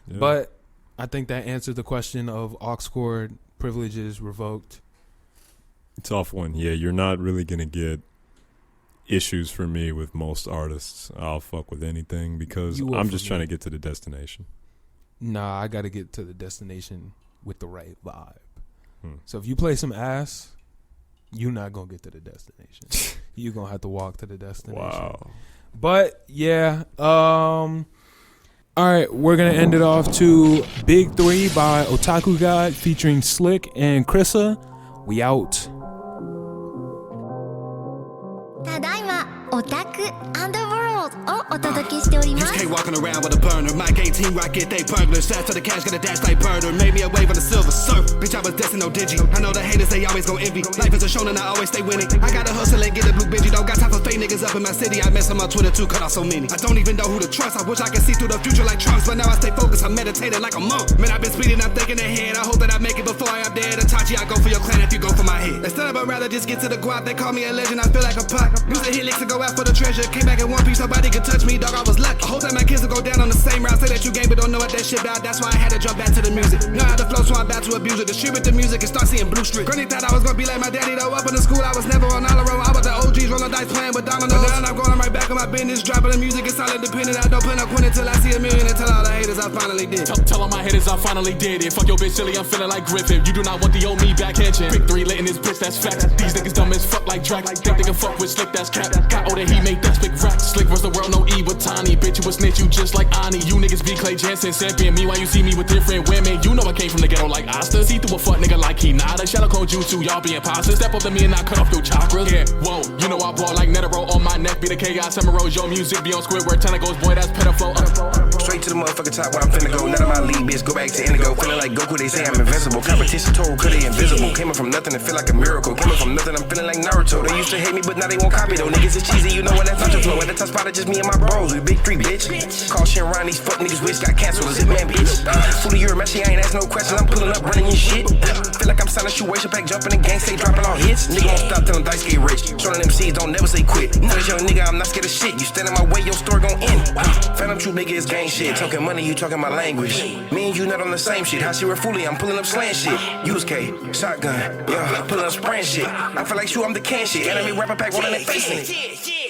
Yeah. But I think that answered the question of Aux Cord privileges revoked. Tough one. Yeah, you're not really going to get issues for me with most artists. I'll fuck with anything because I'm just trying to get to the destination. Nah, I got to get to the destination with the right vibe. So if you play some ass, you're not going to get to the destination. You're going to have to walk to the destination. Wow. But, yeah. All right, we're going to end it off to Big 3 by Otaku God featuring Slick and Krissa. We out. You can't walking around with a burner. Mike 18 rocket, they burglar. Shots to the cash, got a dash like burner. Made me a wave on the silver surf. Bitch, I was destined, no digi. I know the haters, they always gon' envy. Life is a show and I always stay winning. I gotta hustle and get a blue Benji. Don't got time for fake niggas up in my city. I mess on my Twitter too, cut off so many. I don't even know who to trust. I wish I could see through the future like Trunks, but now I stay focused. I'm meditating like a monk. Man, I've been speeding, I'm thinking ahead. I hope that I make it before I am dead. Itachi, I go for your clan if you go for my head. Instead of I'd rather just get to the guap. They call me a legend, I feel like a pop. Used to hit licks to go out for the treasure. Came back in one piece, nobody could touch me, dog. I was lucky. I hope that my kids will go down on the same route. Say that you game, but don't know what that shit about. That's why I had to drop back to the music. Know how to flow, so I'm about to abuse it. Distribute the music and start seeing blue street. Granny thought I was gonna be like my daddy, though. Up in the school, I was never on all around. I was the OGs rolling dice playing with dominoes. But now I'm going right back on my business. Dropping the music, it's all independent. I don't plan on quitting till I see a million. And tell all the haters I finally did. Tell all my haters I finally did it. Fuck your bitch silly, I'm feeling like Griffin. You do not want the old me back hitching. Big 3 lit in this bitch, that's fact. These niggas dumb as fuck like Drac. Think they can fuck with Slick, that's cap. Got older, he made that big rack. Slick was the world, no E but tiny. Bitch, you a snitch, you just like Ani. You niggas be Clay Jansen, Sampion. Me, why you see me with different women? You know I came from the ghetto like Asta. See through a fuck nigga like Hinata. Shadow clone jutsu, y'all be imposters. Step up to me and I cut off your chakras. Yeah, whoa, you know I ball like Netero on my neck. Be the chaos, Emerald, your music be on Squidward. Tentacles, boy, that's pitiful. Straight to the motherfucking top where I'm finna go. None of my lead, bitch, go back to Indigo. Feeling like Goku, they say I'm invincible. Competition told, could they invisible? Came from nothing and feel like a miracle. Came from nothing, I'm feeling like Naruto. They used to hate me, but now they won't copy though. Niggas is cheesy, you know when that's not your flow. At the top spot, it's just me and my bros. We Big 3, bitch. Caution around these fuck niggas, which got canceled. Is it man, bitch? Fool of your messy, I ain't ask no questions. I'm pulling up, running your shit. Feel like I'm signing situation pack, jumping in gang, say dropping all hits. Nigga won't stop till them dice get rich. Showing them C's, don't never say quit. Cause young nigga, I'm not scared of shit. You stand in my way, your story gon' end. Phantom true nigga is gang shit. Talking money, you talking my language. Me and you not on the same shit. How she fully, I'm pulling up slant shit. Use K, shotgun, yeah, pulling up spraying shit. I feel like you, I'm the can shit. Enemy rapper pack rolling and facing it.